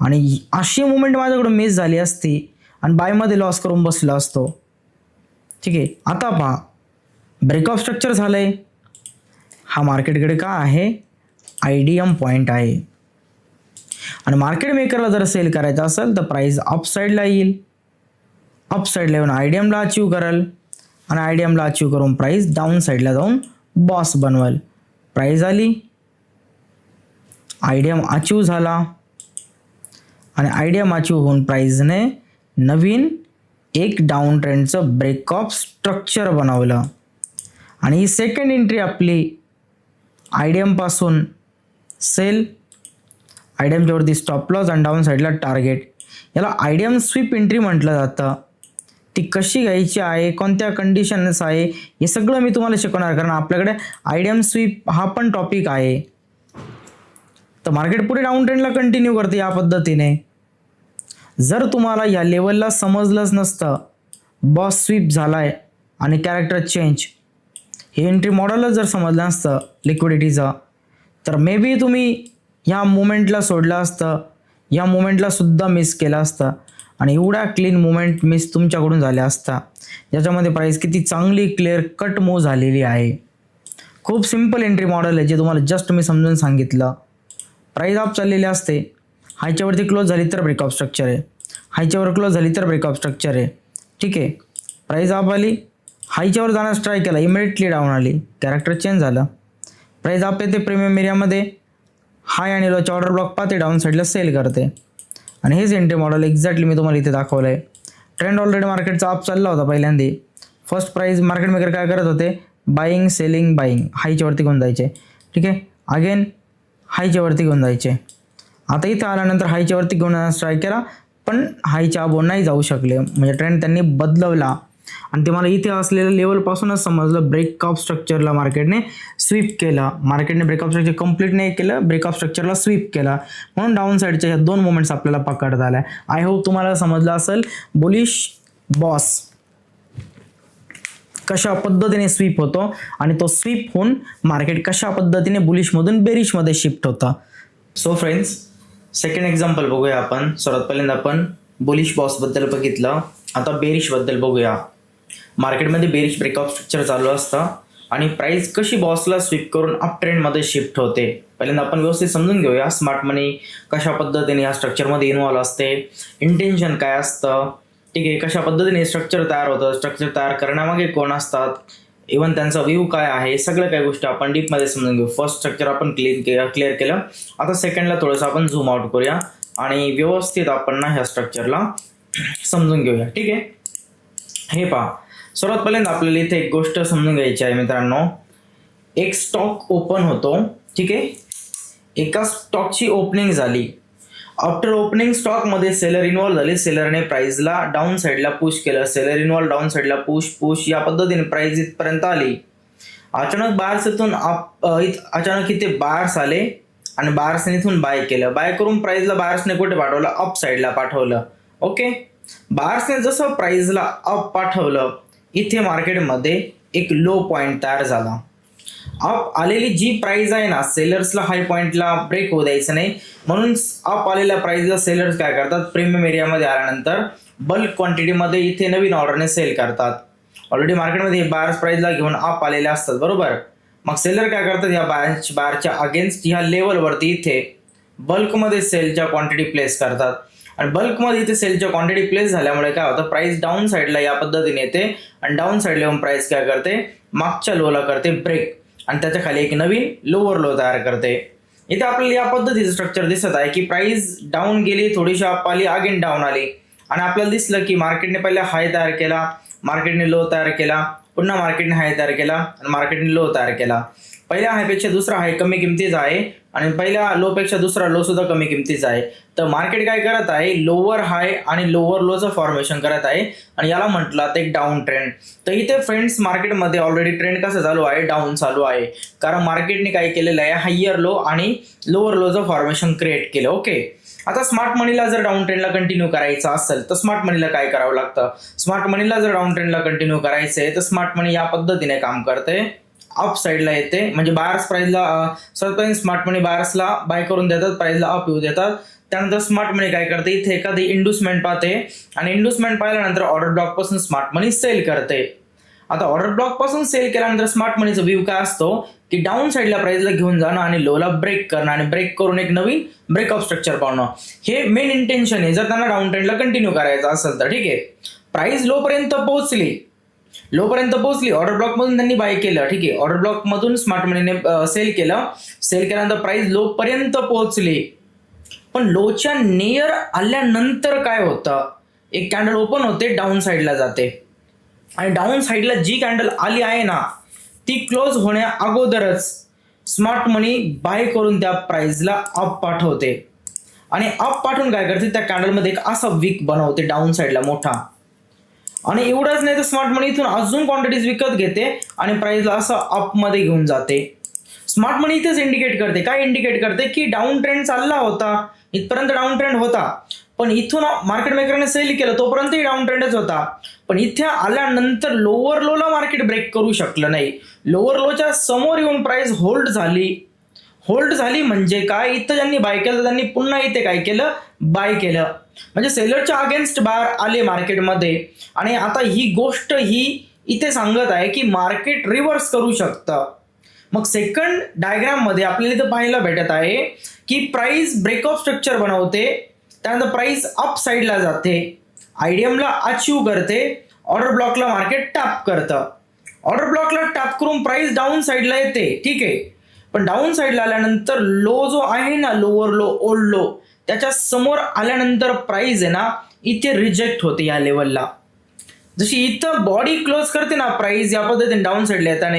आणि अशी मुवमेंट माझ्याकडून मिस झाली असती आणि बायमध्ये लॉस करून बसला असतो. ठीक आहे, आता पहा ब्रेकऑफ स्ट्रक्चर झालंय. हा मार्केटकडे का आहे, IDM पॉईंट आहे. आणि मार्केट मेकरला जर सेल करायचं असेल तर प्राइस अप साईडला येईल. अप साईडला येऊन IDMला अचीव करेल आणि IDMला अचीव करून प्राइस डाऊन साईडला जाऊन बॉस बनवेल. प्राइस आली, IDM अचीव झाला आणि IDM अचीव होऊन प्राइसने नवीन एक डाऊन ट्रेंडचं ब्रेकऑफ स्ट्रक्चर बनवलं. आणि ही सेकंड एंट्री आपली IDM पासून सेल, IDMच्या वरती स्टॉप लॉस आणि डाऊन साईडला टार्गेट. याला IDM स्वीप एंट्री म्हटलं जातं. ती कशी घ्यायची आहे, कोणत्या कंडिशन्स आहे, हे सगळं मी तुम्हाला शिकवणार, कारण आपल्याकडे IDM स्वीप हा पण टॉपिक आहे. तर मार्केट पुढे डाऊन ट्रेंडला कंटिन्यू करते या पद्धतीने. जर तुम्हाला या लेवलला समजलंच नसतं, बॉस स्वीप झालाय आणि कॅरेक्टर चेंज, हे एंट्री मॉडेलच जर समजलं नसतं लिक्विडिटीचं, तर मे बी तुम्ही ह्या मुवमेंटला सोडलं असतं, या मुवमेंटला सुद्धा मिस केलं असतं आणि एवढा क्लीन मुवमेंट मिस तुमच्याकडून झाला असता, ज्याच्यामध्ये प्राइस किती चांगली क्लिअर कट मूव झालेली आहे. खूप सिम्पल एंट्री मॉडेल आहे जे तुम्हाला जस्ट मी समजून सांगितलं. प्राइस अप चाललेली असते, हायच्यावरती क्लोज झाली तर ब्रेकऑफ स्ट्रक्चर आहे, हायच्यावर क्लोज झाली तर ब्रेकऑफ स्ट्रक्चर आहे. ठीक आहे, प्राइस अप आली, हायच्यावर जाण्यास ट्राय केला, इमिडिएटली डाऊन आली, कॅरेक्टर चेंज झालं. प्राइस अप येते प्रीमियम एरियामध्ये, हाय आणि लोच्या ऑर्डर ब्लॉक पाहते, डाऊन साईडला सेल करते. आणि हेच एंट्री मॉडेल एक्झॅक्टली मी तुम्हाला इथे दाखवलं आहे. ट्रेंड ऑलरेडी मार्केटचा अप चालला होता पहिल्यांदा. फर्स्ट प्राइस मार्केट मेकर काय करत होते, बाईंग सेलिंग बाईंग, हायच्यावरती घेऊन जायचे. ठीक आहे, अगेन हायच्यावरती घेऊन जायचे. आता इथं आल्यानंतर हायच्यावरती घेऊन जाण्यास ट्राय केला, पण हायच्या अबोव नाही जाऊ शकले, म्हणजे ट्रेंड त्यांनी बदलवला. आणि ते मला इथे असलेल्या लेवलपासूनच समजलं, ब्रेकऑफ स्ट्रक्चरला मार्केटने स्वीप केला. मार्केटने ब्रेकऑफ स्ट्रक्चर कंप्लीट नाही केलं, ब्रेकऑफ स्ट्रक्चरला स्वीप केला, म्हणून डाऊन साईडच्या ह्या दोन मोमेंट्स आपल्याला पकडता आल्या. आय होप तुम्हाला समजलं असेल बुलिश बॉस कशा पद्धतीने स्वीप होतो आणि तो स्वीप होऊन मार्केट कशा पद्धतीने बुलिशमधून बेरिशमध्ये शिफ्ट होतं. सो फ्रेंड्स, सेकंड एक्झाम्पल बघूया आपण. सर्वात पहिल्यांदा आपण बुलिश बॉसबद्दल बघितलं, आता बेरिशबद्दल बघूया. मार्केटमध्ये बेरिश ब्रेकऑफ स्ट्रक्चर चालू असतं आणि प्राइस कशी बॉसला स्वीप करून अप ट्रेंडमध्ये शिफ्ट होते. पहिल्यांदा आपण व्यवस्थित समजून घेऊया स्मार्ट मनी कशा पद्धतीने या स्ट्रक्चरमध्ये इन्व्हॉल्व असते, इंटेन्शन काय असतं. ठीक आहे, कशा पद्धतीने स्ट्रक्चर तयार होतं, स्ट्रक्चर तयार करण्यामागे कोण असतात, इव्हन त्यांचा व्ह्यू काय आहे, सगळ्या काही गोष्टी आपण डीपमध्ये समजून घेऊ. फर्स्ट स्ट्रक्चर आपण क्लिअर केलं, आता सेकंडला थोडंसं आपण झूम आउट करूया आणि व्यवस्थित आपण ना ह्या स्ट्रक्चरला समजून घेऊया. ठीक आहे, हे पहा, सर्वात पहिल्यांदा आपल्याला इथे एक गोष्ट समजून घ्यायची आहे मित्रांनो. एक स्टॉक ओपन होतो, ठीक आहे, एका स्टॉकची ओपनिंग झाली. आफ्टर ओपनिंग स्टॉकमध्ये सेलर इन्व्हॉल्व झाले, सेलरने प्राइसला डाऊन साईडला पुश केलं, सेलर इन्व्हॉल्व डाऊन साईडला पुश या पद्धतीने प्राइस इथपर्यंत आली. अचानक बायर्स इथून अचानक इथे बायर्स आले आणि बायर्सने इथून बाय केलं. बाय करून प्राइसला बायर्सने कुठे पाठवलं, अप साईडला पाठवलं. ओके, बायर्सने जसं प्राइसला अप पाठवलं, इथे मार्केटमध्ये एक लो पॉइंट तयार झाला. अप आलेली जी प्राइस आहे ना, सेलर्सला हाय पॉइंटला ब्रेक होऊ द्यायचं नाही, म्हणून अप आलेल्या प्राइसला सेलर्स काय करतात, प्रीमियम एरियामध्ये आल्यानंतर बल्क क्वांटिटीमध्ये इथे नवीन ऑर्डरने सेल करतात. ऑलरेडी मार्केटमध्ये बायर्स प्राइसला घेऊन अप आलेले असतात, बरोबर. मग सेलर काय करतात, या बायरच्या अगेन्स्ट ह्या लेवलवरती इथे बल्कमध्ये सेलच्या क्वांटिटी प्लेस करतात. आणि बल्कमध्ये इथे सेलच्या क्वांटिटी प्लेस झाल्यामुळे काय होतं, प्राइस डाऊन साईडला या पद्धतीने येते आणि डाऊन साईडला येऊन प्राइस काय करते, मागच्या लोला करते ब्रेक आणि त्याच्या खाली एक नवीन लोअर लो तयार करते. इथे आपल्याला या पद्धतीचं स्ट्रक्चर दिसत आहे की प्राइस डाऊन गेली, थोडीशी अप आली, अगेन डाऊन आली आणि आपल्याला दिसलं की मार्केटने पहिला हाय तयार केला, मार्केटने लो तयार केला, पुन्हा मार्केटने हाय तयार केला आणि मार्केटने लो तयार केला. पहिल्या हायपेक्षा दुसरा हाय कमी किमतीचा आहे आणि पहिल्या लो पेक्षा दुसरा लो सुद्धा कमी किमतीचा आहे. तर मार्केट काय करत आहे, लोअर हाय आणि लोअर लोचं फॉर्मेशन करत आहे आणि याला म्हटलं एक डाऊन ट्रेंड. तर इथे फ्रेंड्स मार्केटमध्ये ऑलरेडी ट्रेंड कसं चालू आहे, डाऊन चालू आहे, कारण मार्केटने काय केलेलं आहे, हायर लो आणि लोअर लोचं फॉर्मेशन क्रिएट केलं. ओके, आता स्मार्ट मनीला जर डाऊन ट्रेंडला कंटिन्यू करायचं असेल तर स्मार्ट मनीला काय करावं लागतं, स्मार्ट मनीला जर डाऊन ट्रेंडला कंटिन्यू करायचं आहे तर स्मार्ट मनी या पद्धतीने काम करते, अप साईडला येते. म्हणजे बायर्स प्राइसला सर्वप्रथम स्मार्ट मनी बायर्सला बाय करून देतात, प्राइसला अप येऊ देतात, त्यानंतर स्मार्ट मनी काय करते, इथे एखादी इंड्युसमेंट पाहते आणि इंड्युसमेंट पाहिल्यानंतर ऑर्डर ब्लॉक पासून स्मार्ट मनी सेल करते. आता ऑर्डर ब्लॉक पासून सेल केल्यानंतर स्मार्ट मनीचा व्ह्यू काय असतो की डाऊन साईडला प्राइसला घेऊन जाणं आणि लोला ब्रेक करणं आणि ब्रेक करून एक नवीन ब्रेकअप स्ट्रक्चर पाहणं, हे मेन इंटेन्शन आहे जर त्यांना डाऊन ट्रेंडला कंटिन्यू करायचं असेल तर. ठीक आहे, प्राइस लोपर्यंत पोहोचली, ऑर्डर ब्लॉक मधून त्यांनी बाय केलं. ठीक आहे, ऑर्डर ब्लॉक मधून स्मार्ट मनीने सेल केल्यानंतर प्राइस लो पर्यंत पोहोचली. पण लोच्या नियर आल्यानंतर काय होतं, एक कॅन्डल ओपन होते, डाऊन साईडला जाते आणि डाऊन साईडला जी कॅन्डल आली आहे ना ती क्लोज होण्या अगोदरच स्मार्ट मनी बाय करून त्या प्राइसला अप पाठवते आणि अप पाठवून काय करते, त्या कॅन्डलमध्ये एक असा विक बनवते डाऊन साईडला मोठा. आणि एवढंच नाही तर स्मार्ट मनी इथून अजून क्वांटिटीज विकत घेते आणि प्राइसला असं अप मध्ये घेऊन जाते. स्मार्ट मनी इथेच इंडिकेट करते, काय इंडिकेट करते की डाऊन ट्रेंड चालला होता, इथपर्यंत डाऊन ट्रेंड होता, पण इथून मार्केट मेकरने सेल केलं तोपर्यंतही डाऊन ट्रेंडच होता. पण इथे आल्यानंतर लोअर लोला मार्केट ब्रेक करू शकलं नाही. लोअर लोच्या समोर येऊन प्राइस होल्ड झाली म्हणजे काय, इथं ज्यांनी बाय केलं त्यांनी पुन्हा इथे काय केलं, बाय केलं. म्हणजे सेलरच्या अगेन्स्ट बाहेर आले मार्केटमध्ये. आणि आता ही गोष्ट ही इथे सांगत आहे की मार्केट रिव्हर्स करू शकतं. मग सेकंड डायग्राम मध्ये आपल्याला इथं पाहायला भेटत आहे की प्राइस ब्रेकअप स्ट्रक्चर बनवते, त्यानंतर प्राइस अप साईडला जाते, आयडीएमला अचीव करते, ऑर्डर ब्लॉकला मार्केट टॅप करतं. ऑर्डर ब्लॉकला टॅप करून प्राइस डाऊन साईडला येते. ठीक आहे, पण डाऊन साईडला आल्यानंतर लो जो आहे ना, लोअर लो, ओल्ड लो, त्याच्या समोर आल्यानंतर प्राइस आहे ना इथे रिजेक्ट होते या लेवलला. जशी इथं बॉडी क्लोज करते ना प्राइस या पद्धतीने डाऊन साईडला येताना,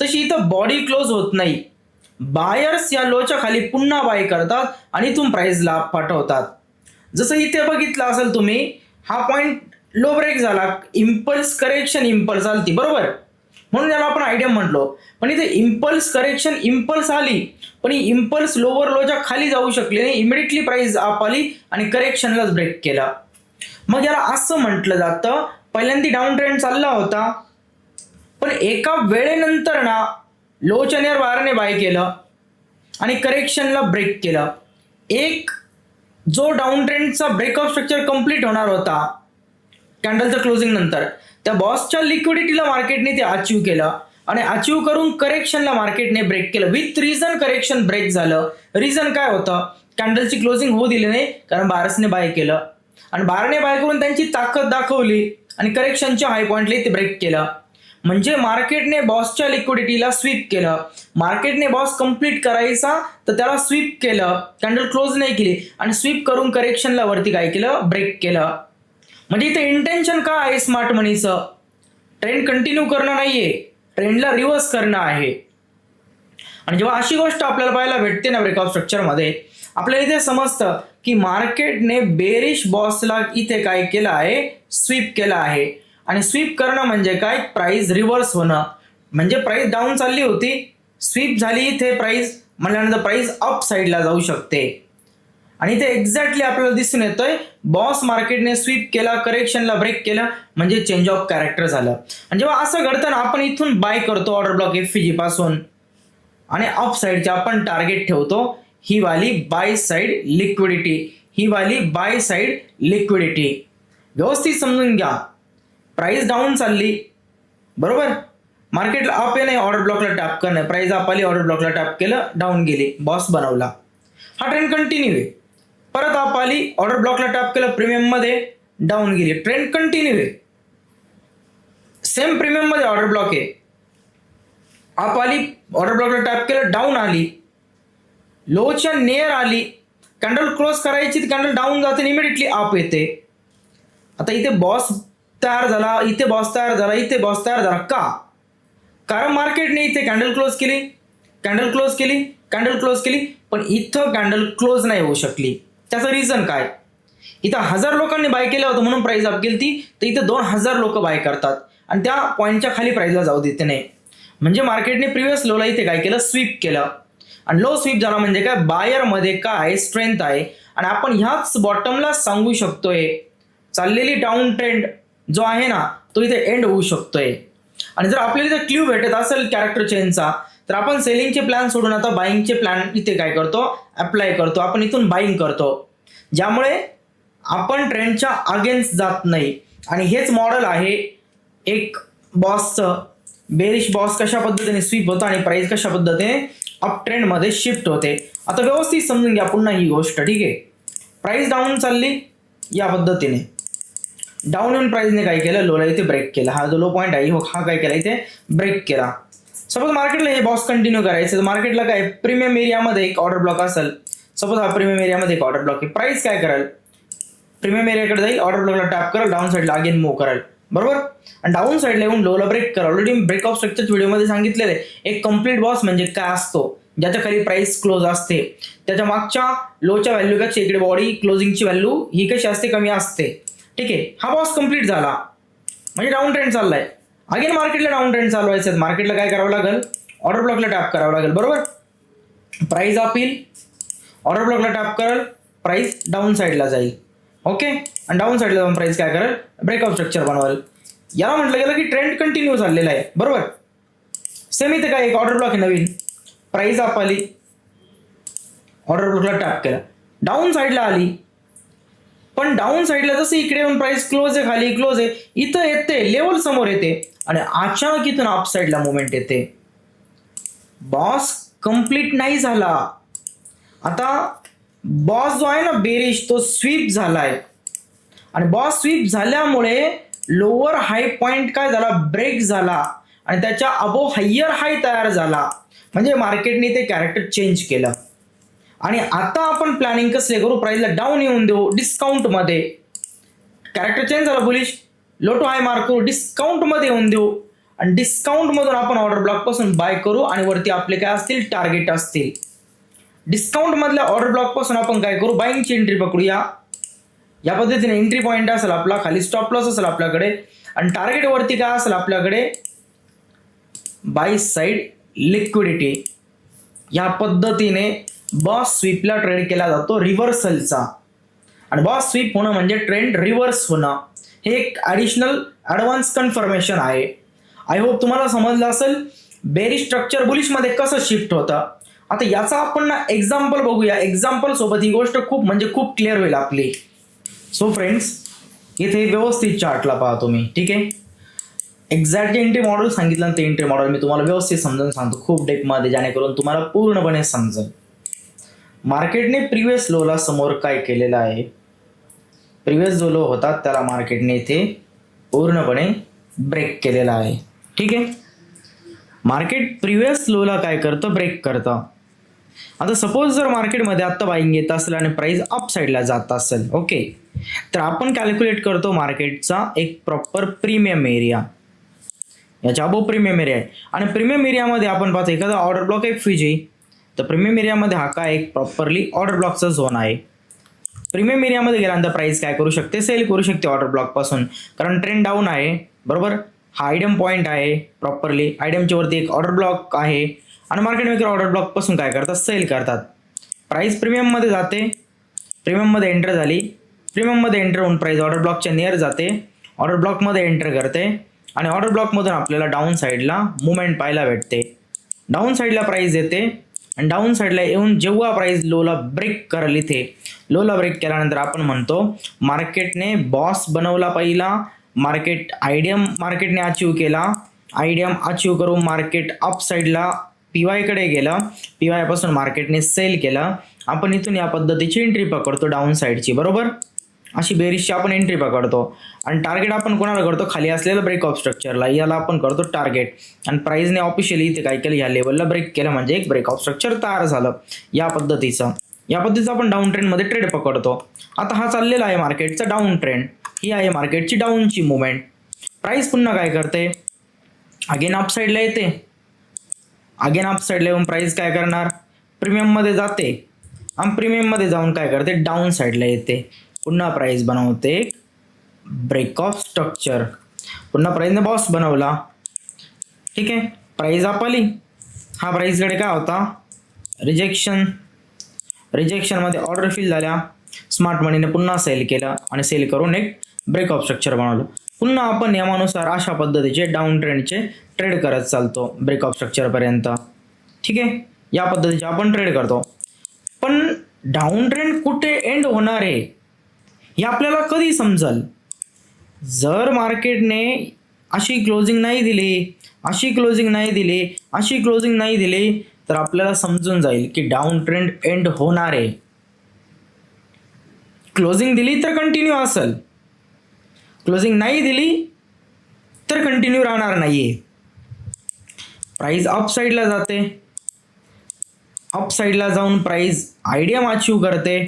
तशी इथं बॉडी क्लोज होत नाही. बायर्स या लोच्या खाली पुन्हा बाय करतात आणि इथून प्राइसला पाठवतात. जसं इथे बघितलं असेल तुम्ही, हा पॉइंट लो ब्रेक झाला, इम्पल्स करेक्शन इम्पल्स आलती, बरोबर, म्हणून याला आपण आयडियम म्हटलो. पण इथे इम्पल्स करेक्शन इम्पल्स आली, पण ही इम्पल्स लोअर लोच्या खाली जाऊ शकली नाही, इमिडिएटली प्राइस अप आली आणि करेक्शनलाच ब्रेक केला. मग याला असं म्हटलं जातं, पहिल्यांदा डाऊन ट्रेंड चालला होता, पण एका वेळेनंतर ना लोच्या नियर बाहेरने बाय केलं आणि करेक्शनला ब्रेक केलं. एक जो डाऊन ट्रेंडचा ब्रेकअप स्ट्रक्चर कंप्लीट होणार होता कॅन्डलच्या क्लोजिंग नंतर, त्या बॉसच्या लिक्विडिटीला मार्केटने ते अचीव केलं आणि अचीव करून करेक्शनला मार्केटने ब्रेक केलं. विथ रिझन करेक्शन ब्रेक झालं. रिझन काय होतं, कॅन्डलची क्लोजिंग होऊ दिली नाही, कारण बायर्सने बाय केलं आणि बायरने बाय करून त्यांची ताकद दाखवली आणि करेक्शनच्या हाय पॉइंटला ते ब्रेक केलं. म्हणजे मार्केटने बॉसच्या लिक्विडिटीला स्वीप केलं. मार्केटने बॉस कंप्लीट करायचा तर त्याला स्वीप केलं, कॅन्डल क्लोज नाही केली आणि स्वीप करून करेक्शनला वरती काय केलं, ब्रेक केलं. म्हणजे इथे इंटेन्शन काय आहे स्मार्ट मनीचं, ट्रेंड कंटिन्यू करणं नाहीये, ट्रेंडला रिव्हर्स करणं आहे. आणि जेव्हा अशी गोष्ट आपल्याला पाहायला भेटते ना ब्रेकअप स्ट्रक्चरमध्ये, आपल्याला इथे समजतं की मार्केटने बेरिश बॉसला इथे काय केलं आहे, स्वीप केलं आहे. आणि स्वीप करणं म्हणजे काय, प्राइस रिव्हर्स होणं. म्हणजे प्राइस डाऊन चालली होती, स्वीप झाली इथे प्राइस, म्हणल्यानंतर प्राइस अप साईडला जाऊ शकते. आणि इथे एक्झॅक्टली आपल्याला दिसून येतोय, बॉस मार्केटने स्वीप केला, करेक्शनला ब्रेक केलं, म्हणजे चेंज ऑफ कॅरेक्टर झालं. आणि जेव्हा असं घडतं ना, आपण इथून बाय करतो ऑर्डर ब्लॉक एफईजी पासून आणि अप साईडचे आपण टार्गेट ठेवतो, ही वाली बाय साईड लिक्विडिटी, ही वाली बाय साईड लिक्विडिटी. व्यवस्थित समजून घ्या, प्राइस डाऊन चालली, बरोबर, मार्केटला अप आहे नाही, ऑर्डर ब्लॉकला टॅप करणं, प्राइस अप आली, ऑर्डर ब्लॉकला टॅप केलं, डाऊन गेली, बॉस बनवला, हा ट्रेंड कंटिन्यू आहे. परत अप आली, ऑर्डर ब्लॉकला टॅप केलं, प्रीमियम मध्ये डाऊन गेली, ट्रेंड कंटिन्यू आहे. सेम प्रीमियम मध्ये ऑर्डर ब्लॉक आहे, अप आली, ऑर्डर ब्लॉकला टॅप केलं, डाऊन आली, लोच्या नियर आली, कॅन्डल क्लोज करायची, कॅन्डल डाऊन जाते, इमिडिएटली अप येते. आता इथे बॉस तयार झाला, इथे बॉस तयार झाला, इथे बॉस तयार झाला, का, कारण मार्केटने इथे कॅन्डल क्लोज केली, कॅन्डल क्लोज केली, कॅन्डल क्लोज केली, पण इथं कॅन्डल क्लोज नाही होऊ शकली. त्याचं रिझन काय, इथं 1000 लोकांनी बाय केलं होतं म्हणून प्राइस अप गेली, तर इथे 2000 लोक बाय करतात आणि त्या पॉईंटच्या खाली प्राइसला जाऊ देते नाही. म्हणजे मार्केटने प्रिव्हियस लोला इथे काय केलं, स्वीप केलं आणि लो स्वीप झाला म्हणजे काय, बायर मध्ये काय स्ट्रेंथ आहे. आणि आपण ह्याच बॉटमला सांगू शकतोय, चाललेली डाऊन ट्रेंड जो आहे ना तो इथे एंड होऊ शकतोय. आणि जर आपल्याला इथे क्ल्यू भेटत असेल कॅरेक्टर चेंजचा, तर आपण सेलिंगचे प्लॅन सोडून आता बाईंगचे प्लॅन इथे काय करतो, अप्लाय करतो. आपण इथून बाईंग करतो. ज्यामुळे आपण ट्रेंडच्या अगेन्स्ट जात नाही. आणि हेच मॉडेल आहे एक बॉसचं. बेरिश बॉस कशा पद्धतीने स्वीप होतं आणि प्राइस कशा पद्धतीने अप ट्रेंड मध्ये शिफ्ट होते. आता व्यवस्थित समजून घ्या पुन्हा ही गोष्ट. ठीक आहे, प्राइस डाऊन चालली या पद्धतीने, डाऊन येऊन प्राइसने काय केलं, लोला इथे ब्रेक केला. हा जो लो पॉईंट आहे हा काय केला, इथे ब्रेक केला. सपोज मार्केटला हे बॉस कंटिन्यू करायचं तर मार्केटला काय प्रीमियम एरियामध्ये एक ऑर्डर ब्लॉक असेल. सपोज हा प्रीमियम एरियामध्ये एक ऑर्डर ब्लॉक आहे. प्राइस काय करेल, प्रीमियम एरियाकडे जाईल, ऑर्डर ब्लॉकला टॅप करेल, डाऊन साईडला अगेन मूव्ह करेल. बरोबर. आणि डाऊन साईडला येऊन लोला ब्रेक करा. ऑलरेडी ब्रेक ऑफ स्ट्रक्चर व्हिडिओमध्ये सांगितलेलं आहे. एक कम्प्लीट बॉस म्हणजे काय असतो, ज्याच्या खाली प्राइस क्लोज असते, त्याच्या मागच्या लोच्या व्हॅल्यूपेक्षा इकडे बॉडी क्लोजिंगची व्हॅल्यू ही कशी असते, कमी असते. ठीक आहे, हा बॉस कम्प्लीट झाला म्हणजे डाऊन ट्रेंड चाललाय. अगेन मार्केटला डाऊन ट्रेंड चालवायचं, मार्केटला काय करावं लागेल, ऑर्डर ब्लॉकला टॅप करावं लागेल. बरोबर. प्राइस अप येईल, ऑर्डर ब्लॉकला टॅप करेल, प्राइस डाऊन साईडला जाईल. ओके. आणि डाऊन साईडला जाऊन प्राइस काय करेल, ब्रेकआउट स्ट्रक्चर बनवेल. याला म्हटलं गेलं की ट्रेंड कंटिन्यू चाललेला आहे. बरोबर. सेम इथे काय एक ऑर्डर ब्लॉक आहे नवीन, प्राइस अप आली, ऑर्डर ब्लॉकला टॅप केला, डाऊन साईडला आली. पण डाऊन साईडला जसं इकडे येऊन प्राइस क्लोज आहे, खाली क्लोज आहे, इथं येते लेवल समोर येते आणि अचानक इथून अप साईडला मुवमेंट येते. बॉस कंप्लीट नाही झाला. आता बॉस जो आहे ना बेरिश, तो स्वीप झालाय आणि बॉस स्वीप झाल्यामुळे लोअर हाय पॉइंट काय झाला, ब्रेक झाला आणि त्याच्या अबो हायर हाय तयार झाला. म्हणजे मार्केटने ते कॅरेक्टर चेंज केलं. आणि आता आपण प्लॅनिंग कसले करू, प्राइसला डाऊन येऊन देऊ डिस्काउंट मध्ये. कॅरेक्टर चेंज झाला, bullish, low to high mark करू, डिस्काउंट मध्ये येऊन देऊ आणि डिस्काउंट मधून आपण ऑर्डर ब्लॉक पासून बाय करू आणि वरती आपले काय असतील, टार्गेट असतील. डिस्काउंट मधल्या ऑर्डर ब्लॉक पासून आपण काय करू, बाईंगची एंट्री पकडूया. या पद्धतीने एंट्री पॉइंट असेल आपला, खाली स्टॉप लॉस असेल आपल्याकडे आणि टार्गेट वरती काय असेल आपल्याकडे, बाय साइड लिक्विडिटी. या पद्धतीने बॉस स्वीपला ट्रेड केला जातो रिव्हर्सलचा. आणि बॉस स्वीप होणं म्हणजे ट्रेंड रिव्हर्स होणं. हे एक ॲडिशनल ॲडव्हान्स कन्फर्मेशन आहे. आय होप तुम्हाला समजलं असेल बेरिश स्ट्रक्चर बुलिशमध्ये कसं शिफ्ट होतं. आता याचा आपण ना एक्झाम्पल बघूया. एक्झाम्पल सोबत ही गोष्ट खूप म्हणजे खूप क्लिअर होईल आपली. सो फ्रेंड्स, इथे व्यवस्थित चार्टला पहा तुम्ही. ठीक आहे, एक्झॅक्ट जे एंट्री मॉडेल सांगितलं ते एंट्री मॉडेल मी तुम्हाला व्यवस्थित समजून सांगतो खूप डेपमध्ये, जेणेकरून तुम्हाला पूर्णपणे समजेल. मार्केटने प्रिव्हियस लोला समोर काय केलेलं आहे, प्रिव्हियस जो लो होता त्याला मार्केटने इथे पूर्णपणे ब्रेक केलेला आहे. ठीक आहे, मार्केट प्रिव्हियस लोला काय करतं, ब्रेक करतं. आता सपोज जर मार्केटमध्ये आत्ता बाईंग येत असेल आणि प्राइस अप साईडला जात असेल, ओके, तर आपण कॅल्क्युलेट करतो मार्केटचा एक प्रॉपर प्रीमियम एरिया. याच्या अबो प्रीमियम एरिया आहे आणि प्रीमियम एरियामध्ये आपण पाहतो एखादा ऑर्डर ब्लॉक आहे FG, तर प्रीमियम एरियामध्ये हा काय एक प्रॉपरली ऑर्डर ब्लॉकचा झोन आहे. प्रीमियम एरियामध्ये गेल्यानंतर प्राइस काय करू शकते, सेल करू शकते ऑर्डर ब्लॉक पासून, कारण ट्रेंड डाऊन आहे. बरोबर. हा आयडियम पॉईंट आहे प्रॉपरली, आयडियमच्या वरती एक ऑर्डर ब्लॉक आहे आणि मार्केट मेकर ऑर्डर ब्लॉक पासून काय करतात, सेल करतात. प्राइस प्रीमियममध्ये जाते, प्रीमियममध्ये एंटर झाली, प्रीमियममध्ये एंटर होऊन प्राइस ऑर्डर ब्लॉकच्या नियर जाते, ऑर्डर ब्लॉकमध्ये एंटर करते आणि ऑर्डर ब्लॉकमधून आपल्याला डाऊन साईडला मुवमेंट पाहायला भेटते. डाऊन साईडला प्राइस येते आणि डाऊन साईडला येऊन जेव्हा प्राइस लोला ब्रेक करेल, इथे लोला ब्रेक केल्यानंतर आपण म्हणतो मार्केटने बॉस बनवला पहिला. मार्केटने अचीव केला, आयडियम अचीव करून मार्केट अप साईडला PY कडे गेलं, PY पासून मार्केटने सेल केलं. आपण इथून या पद्धतीची एंट्री पकडतो डाऊन साईडची. बरोबर. अशी बेरिशची आपण एंट्री पकडतो आणि टार्गेट आपण कोणाला करतो, खाली असलेलं ब्रेक ऑफ स्ट्रक्चरला, याला आपण करतो टार्गेट. आणि प्राइसने ऑफिशियली इथे काय केलं, या लेवलला ब्रेक केलं म्हणजे एक ब्रेक ऑफ स्ट्रक्चर तयार झालं. या पद्धतीचं आपण डाऊन ट्रेंडमध्ये ट्रेड पकडतो. आता हा चाललेला आहे मार्केटचा डाऊन ट्रेंड, ही आहे मार्केटची डाऊनची मुवमेंट. प्राइस पुन्हा काय करते, अगेन अप साईडला येते, अगेन अप साईडला येऊन प्राइस काय करणार, प्रीमियममध्ये जाते आणि प्रीमियममध्ये जाऊन काय करते, डाऊन साईडला येते. पुन्हा प्राइस बनवते ब्रेक ऑफ स्ट्रक्चर, पुन्हा प्राइसने बॉस बनवला. ठीक आहे, प्राइस अप आली, हा प्राइसकडे काय होता, रिजेक्शनमध्ये ऑर्डर फिल झाल्या, स्मार्ट मनीने पुन्हा सेल केलं आणि सेल करून एक ब्रेक ऑफ स्ट्रक्चर बनवलं. पुन्हा आपण नियमानुसार अशा पद्धतीचे डाऊन ट्रेंडचे ट्रेड करत चालतो ब्रेक ऑफ स्ट्रक्चरपर्यंत. ठीक आहे, या पद्धतीचे आपण ट्रेड करतो. पण डाऊन ट्रेंड कुठे एंड होणार आहे हे आपल्याला कधी समजल? जर मार्केटने अशी क्लोजिंग नाही दिली, अशी क्लोजिंग नाही दिली, अशी क्लोजिंग नाही दिली, तर आपल्याला समजून जाईल की डाऊन ट्रेंड एंड होणार आहे. क्लोजिंग दिली तर कंटिन्यू असेल, क्लोजिंग नाही दिली तर कंटिन्यू राहणार नाहीये. प्राइस अप साईडला जाते, अप साईडला जाऊन प्राइस आयडियम अचीव करते,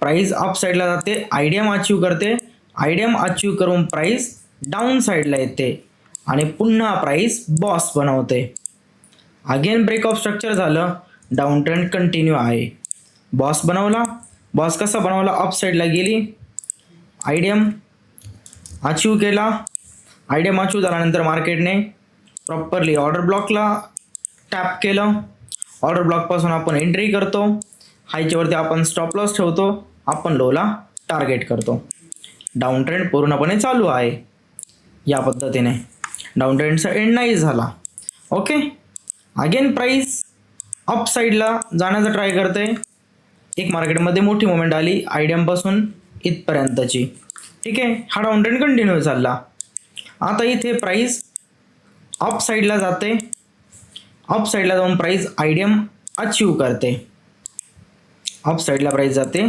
प्राइस अप साईडला जाते, आयडियम अचीव करते, आयडियम अचीव करून प्राइस डाऊन साईडला येते आणि पुन्हा प्राइस बॉस बनवते. अगेन ब्रेक ऑफ स्ट्रक्चर झालं, डाऊन ट्रेंड कंटिन्यू आहे. बॉस बनवला, बॉस कसा बनवला? अप साईडला गेली, आयडियम अचीव केला, आयडियम अचीव झाल्यानंतर मार्केटने प्रॉपरली ऑर्डर ब्लॉकला टॅप केलं. ऑर्डर ब्लॉकपासून आपण एंट्री करतो, हायच्या वरती आपण स्टॉप लॉस ठेवतो, आपण लोला टार्गेट करतो. डाऊन ट्रेंड पूर्णपणे चालू आहे. या पद्धतीने डाऊन ट्रेंडचा एंड नाही झाला. ओके, अगेन प्राइस अप साईडला जाण्याचा ट्राय करते. एक मार्केटमध्ये मोठी मुवमेंट आली आयडियमपासून इथपर्यंतची. ठीक आहे, हा डाऊन ट्रेंड कंटिन्यू चालला. आता इथे प्राइस अप साईडला जाते, अप साईडला जाऊन प्राइस आयडियम अचीव करते. अप साईडला प्राइस जाते,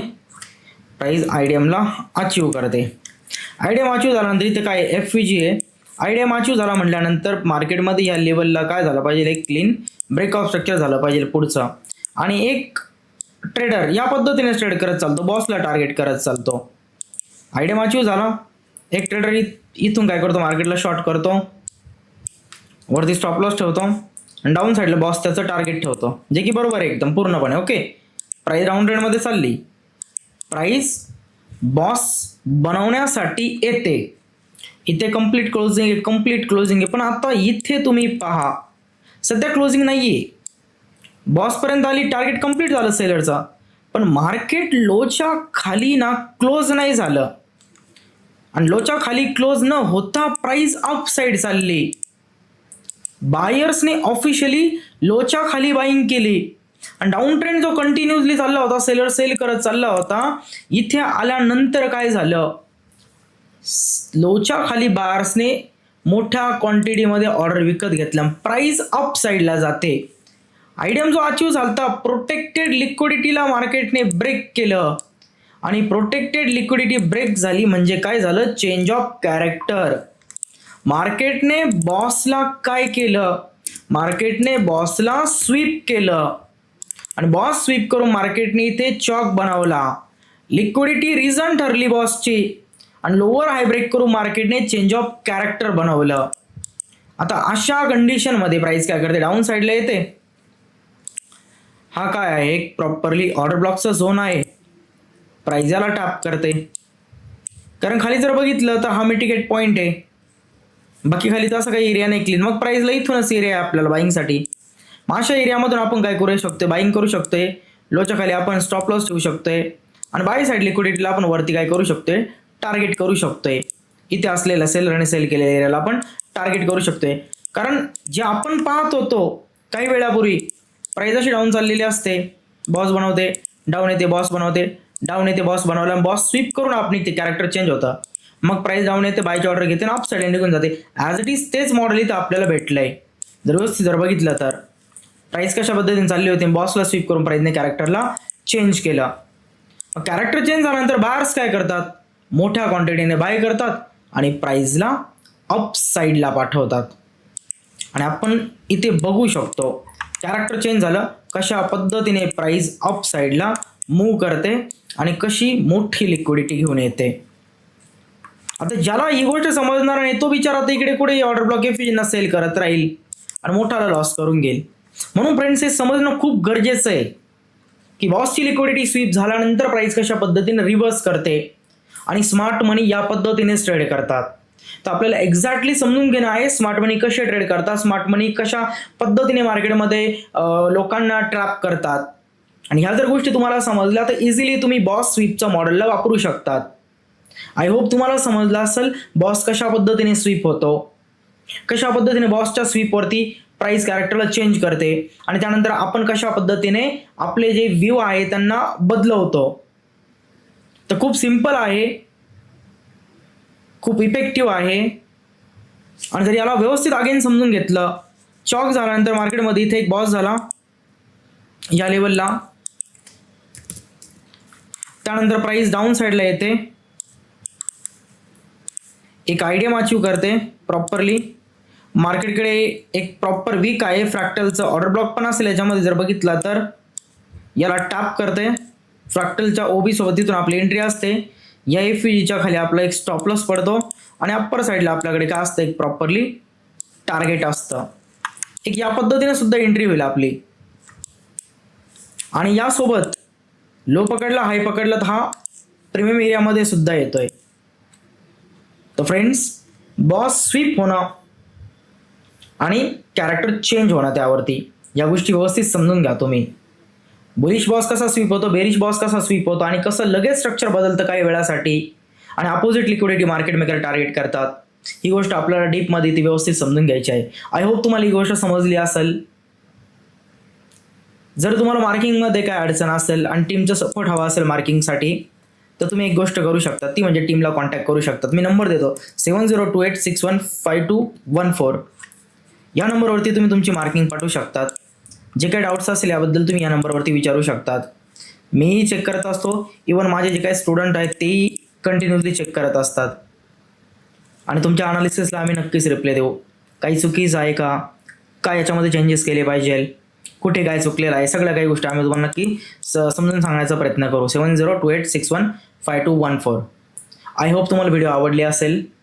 प्राइस आयडियमला अचीव करते. आयडियम अचीव झाल्यानंतर इथे काय FVG आहे. आयडियम अचीव झाला म्हटल्यानंतर मार्केटमध्ये या लेवलला काय झालं पाहिजे? एक क्लीन ब्रेक ऑफ स्ट्रक्चर झालं पाहिजे पुढचं. आणि एक ट्रेडर या पद्धतीने ट्रेड करत चालतो, बॉसला टार्गेट करत चालतो. आयडियम अचीव झाला, एक ट्रेडर इथून काय करतो? मार्केटला शॉर्ट करतो, वरती स्टॉप लॉस ठेवतो आणि डाऊन साईडला बॉस त्याचं टार्गेट ठेवतो, जे की बरोबर आहे एकदम पूर्णपणे. ओके, प्राइस डाऊन ट्रेंडमध्ये चालली, प्राइस बॉस बनवण्यासाठी येते. इथे कंप्लीट क्लोजिंग आहे, कंप्लीट क्लोजिंग आहे. पण आता इथे तुम्ही पहा, सध्या क्लोजिंग नाहीये, बॉसपर्यंत आली, टार्गेट कंप्लीट झालं सेलरचा, पण मार्केट लोच्या खाली ना क्लोज नाही झालं आणि लोच्या खाली क्लोज न होता प्राइस अप साईड चालली. बायर्सने ऑफिशियली लोच्या खाली बाईंग केली आणि डाऊन ट्रेंड जो कंटिन्युअसली चालला होता, सेलर सेल करत चालला होता, इथे आल्यानंतर काय झालं? लोच्या खाली बायर्सने मोठ्या क्वांटिटीमध्ये ऑर्डर विकत घेतल्या, प्राइस अप साईडला जाते. आयडियम जो अचीव झालता, प्रोटेक्टेड लिक्विडिटीला मार्केटने ब्रेक केलं आणि प्रोटेक्टेड लिक्विडिटी ब्रेक झाली म्हणजे काय झालं? Change of character. मार्केटने बॉसला काय केलं? मार्केटने बॉसला स्वीप केलं आणि बॉस स्वीप करून मार्केटने इथे चॉक बनवला. लिक्विडिटी रिझन ठरली बॉसची आणि लोअर हाय ब्रेक करून मार्केटने चेंज ऑफ कॅरेक्टर बनवलं. आता अशा कंडिशनमध्ये प्राइस काय करते? डाऊन साईडला येते. हा काय आहे? एक प्रॉपरली ऑर्डर ब्लॉकचा झोन आहे. प्राइस याला टॅप करते, कारण खाली जर बघितलं तर हा मिटिगेट पॉईंट आहे, बाकी खाली तर असं काही एरिया नाही क्लीन. मग प्राइसला इथूनच एरिया आहे आपल्याला बाईंगसाठी. मग अशा एरियामधून आपण काय करू शकतो? बाईंग करू शकतोय. लोच्या खाली आपण स्टॉप लॉस ठेवू शकतोय आणि बाय साईड लिक्विडिटीला आपण वरती काय करू शकतोय? टार्गेट करू शकतोय. इथे असलेला सेलरने सेल केलेल्या एरियाला आपण टार्गेट करू शकतोय. कारण जे आपण पाहत होतो काही वेळापूर्वी, प्राइस अशी डाऊन चाललेली असते, बॉस बनवते, डाऊन येते, बॉस बनवते, डाऊन येते, बॉस बनवला, बॉस स्वीप करून आपण इथे कॅरेक्टर चेंज होतं. मग प्राइस डाऊन येते, बायची ऑर्डर घेते आणि अप साईड निघून जाते. ॲज इट इज तेच मॉडेल इथं आपल्याला भेटलंय. जर व्यवस्थित जर बघितलं तर प्राइस कशा पद्धतीने चालली होती, बॉसला स्वीप करून प्राइसने कॅरेक्टरला चेंज केलं. कॅरेक्टर चेंज झाल्यानंतर बायर्स काय करतात? मोठ्या क्वांटिटीने बाय करतात आणि प्राइसला अप साईडला पाठवतात. आणि आपण इथे बघू शकतो कॅरेक्टर चेंज झालं, कशा पद्धतीने प्राइस अप साईडला मूव्ह करते आणि कशी मोठी लिक्विडिटी घेऊन येते. आता ज्याला ही गोष्ट समजणार नाही तो विचार आता इकडे कुठे ऑर्डर ब्लॉक एफिशियंट सेल करत राहील आणि मोठाला लॉस करून घेईल. म्हणून फ्रेंड्स हे समजणं खूप गरजेचं आहे की बॉसची लिक्विडिटी स्वीप झाल्यानंतर प्राइस कशा पद्धतीने रिव्हर्स करते आणि स्मार्ट मनी या पद्धतीने ट्रेड करतात. तर आपल्याला एक्झॅक्टली समजून घेणं आहे स्मार्ट मनी कसे ट्रेड करतात, स्मार्ट मनी कशा पद्धतीने मार्केटमध्ये लोकांना ट्रॅप करतात. आणि ह्या जर गोष्टी तुम्हाला समजल्या तर इझिली तुम्ही बॉस स्वीपच्या मॉडेलला वापरू शकतात. आय होप तुम्हाला समजलं असेल बॉस कशा पद्धतीने स्वीप होतो, कशा पद्धतीने बॉसच्या स्वीपवरती प्राइस कॅरेक्टरला चेंज करते आणि त्यानंतर आपण कशा पद्धतीने आपले जे व्ह्यू आहे त्यांना बदलवतो. तर खूप सिंपल आहे, खूप इफेक्टिव्ह आहे. आणि जर याला व्यवस्थित अगेन समजून घेतलं, चॉक झाल्यानंतर मार्केटमध्ये इथे एक बॉस झाला या लेवलला, त्यानंतर प्राइस डाऊन साईडला येते, एक आयडिया अचीव करते प्रॉपरली. मार्केटकडे एक प्रॉपर वीक आहे, फ्रॅक्टलचं ऑर्डर ब्लॉक पण असेल याच्यामध्ये जर बघितला तर. याला टॅप करते, फ्रॅक्टलच्या ओबी सोबत तिथून आपली एंट्री असते. या एफईजीच्या खाली आपला एक स्टॉप लॉस पडतो आणि अप्पर साईडला आपल्याकडे काय असतं, एक प्रॉपरली टार्गेट असतं. एक या पद्धतीने सुद्धा एंट्री होईल आपली. आणि यासोबत लो पकडला, हाय पकडला तर हा प्रीमियम एरियामध्ये सुद्धा येतोय. तर फ्रेंड्स, बॉस स्वीप होणं आणि कॅरेक्टर चेंज होणं, त्यावरती या गोष्टी व्यवस्थित समजून घ्या तुम्ही. बुलिश बॉस कसा स्वीप होतो, बेरिश बॉस कसा स्वीप होतो आणि कसं लगेच स्ट्रक्चर बदलतं काही वेळासाठी आणि opposite liquidity market maker target करतात, ही गोष्ट आपल्याला डीपमध्ये ती व्यवस्थित समजून घ्यायची आहे. आय होप तुम्हाला ही गोष्ट समजली असेल. जर तुम्हाला मार्किंगमध्ये काय अडचण असेल आणि टीमचा सपोर्ट हवा असेल मार्किंगसाठी, तर तुम्ही एक गोष्ट करू शकता, ती म्हणजे टीमला कॉन्टॅक्ट करू शकतात. मी नंबर देतो 7028615214. या नंबरवरती तुम्ही तुमची मार्किंग पाठवू शकतात. जे काही डाऊट्स असेल याबद्दल तुम्ही या नंबरवरती विचारू शकतात. मीही चेक करत असतो, इवन माझे जे काही स्टुडंट आहेत तेही कंटिन्युअसली चेक करत असतात आणि तुमच्या अनालिसिसला आम्ही नक्कीच रिप्लाय देऊ. काही चुकीचं आहे का, काय याच्यामध्ये चेंजेस केले पाहिजे, कुठे काय चुकलेलं आहे, सगळ्या काही गोष्टी आम्ही तुम्हाला नक्की समजून सांगण्याचा प्रयत्न करू. 7028615214. आय होप तुम्हाला व्हिडिओ आवडली असेल.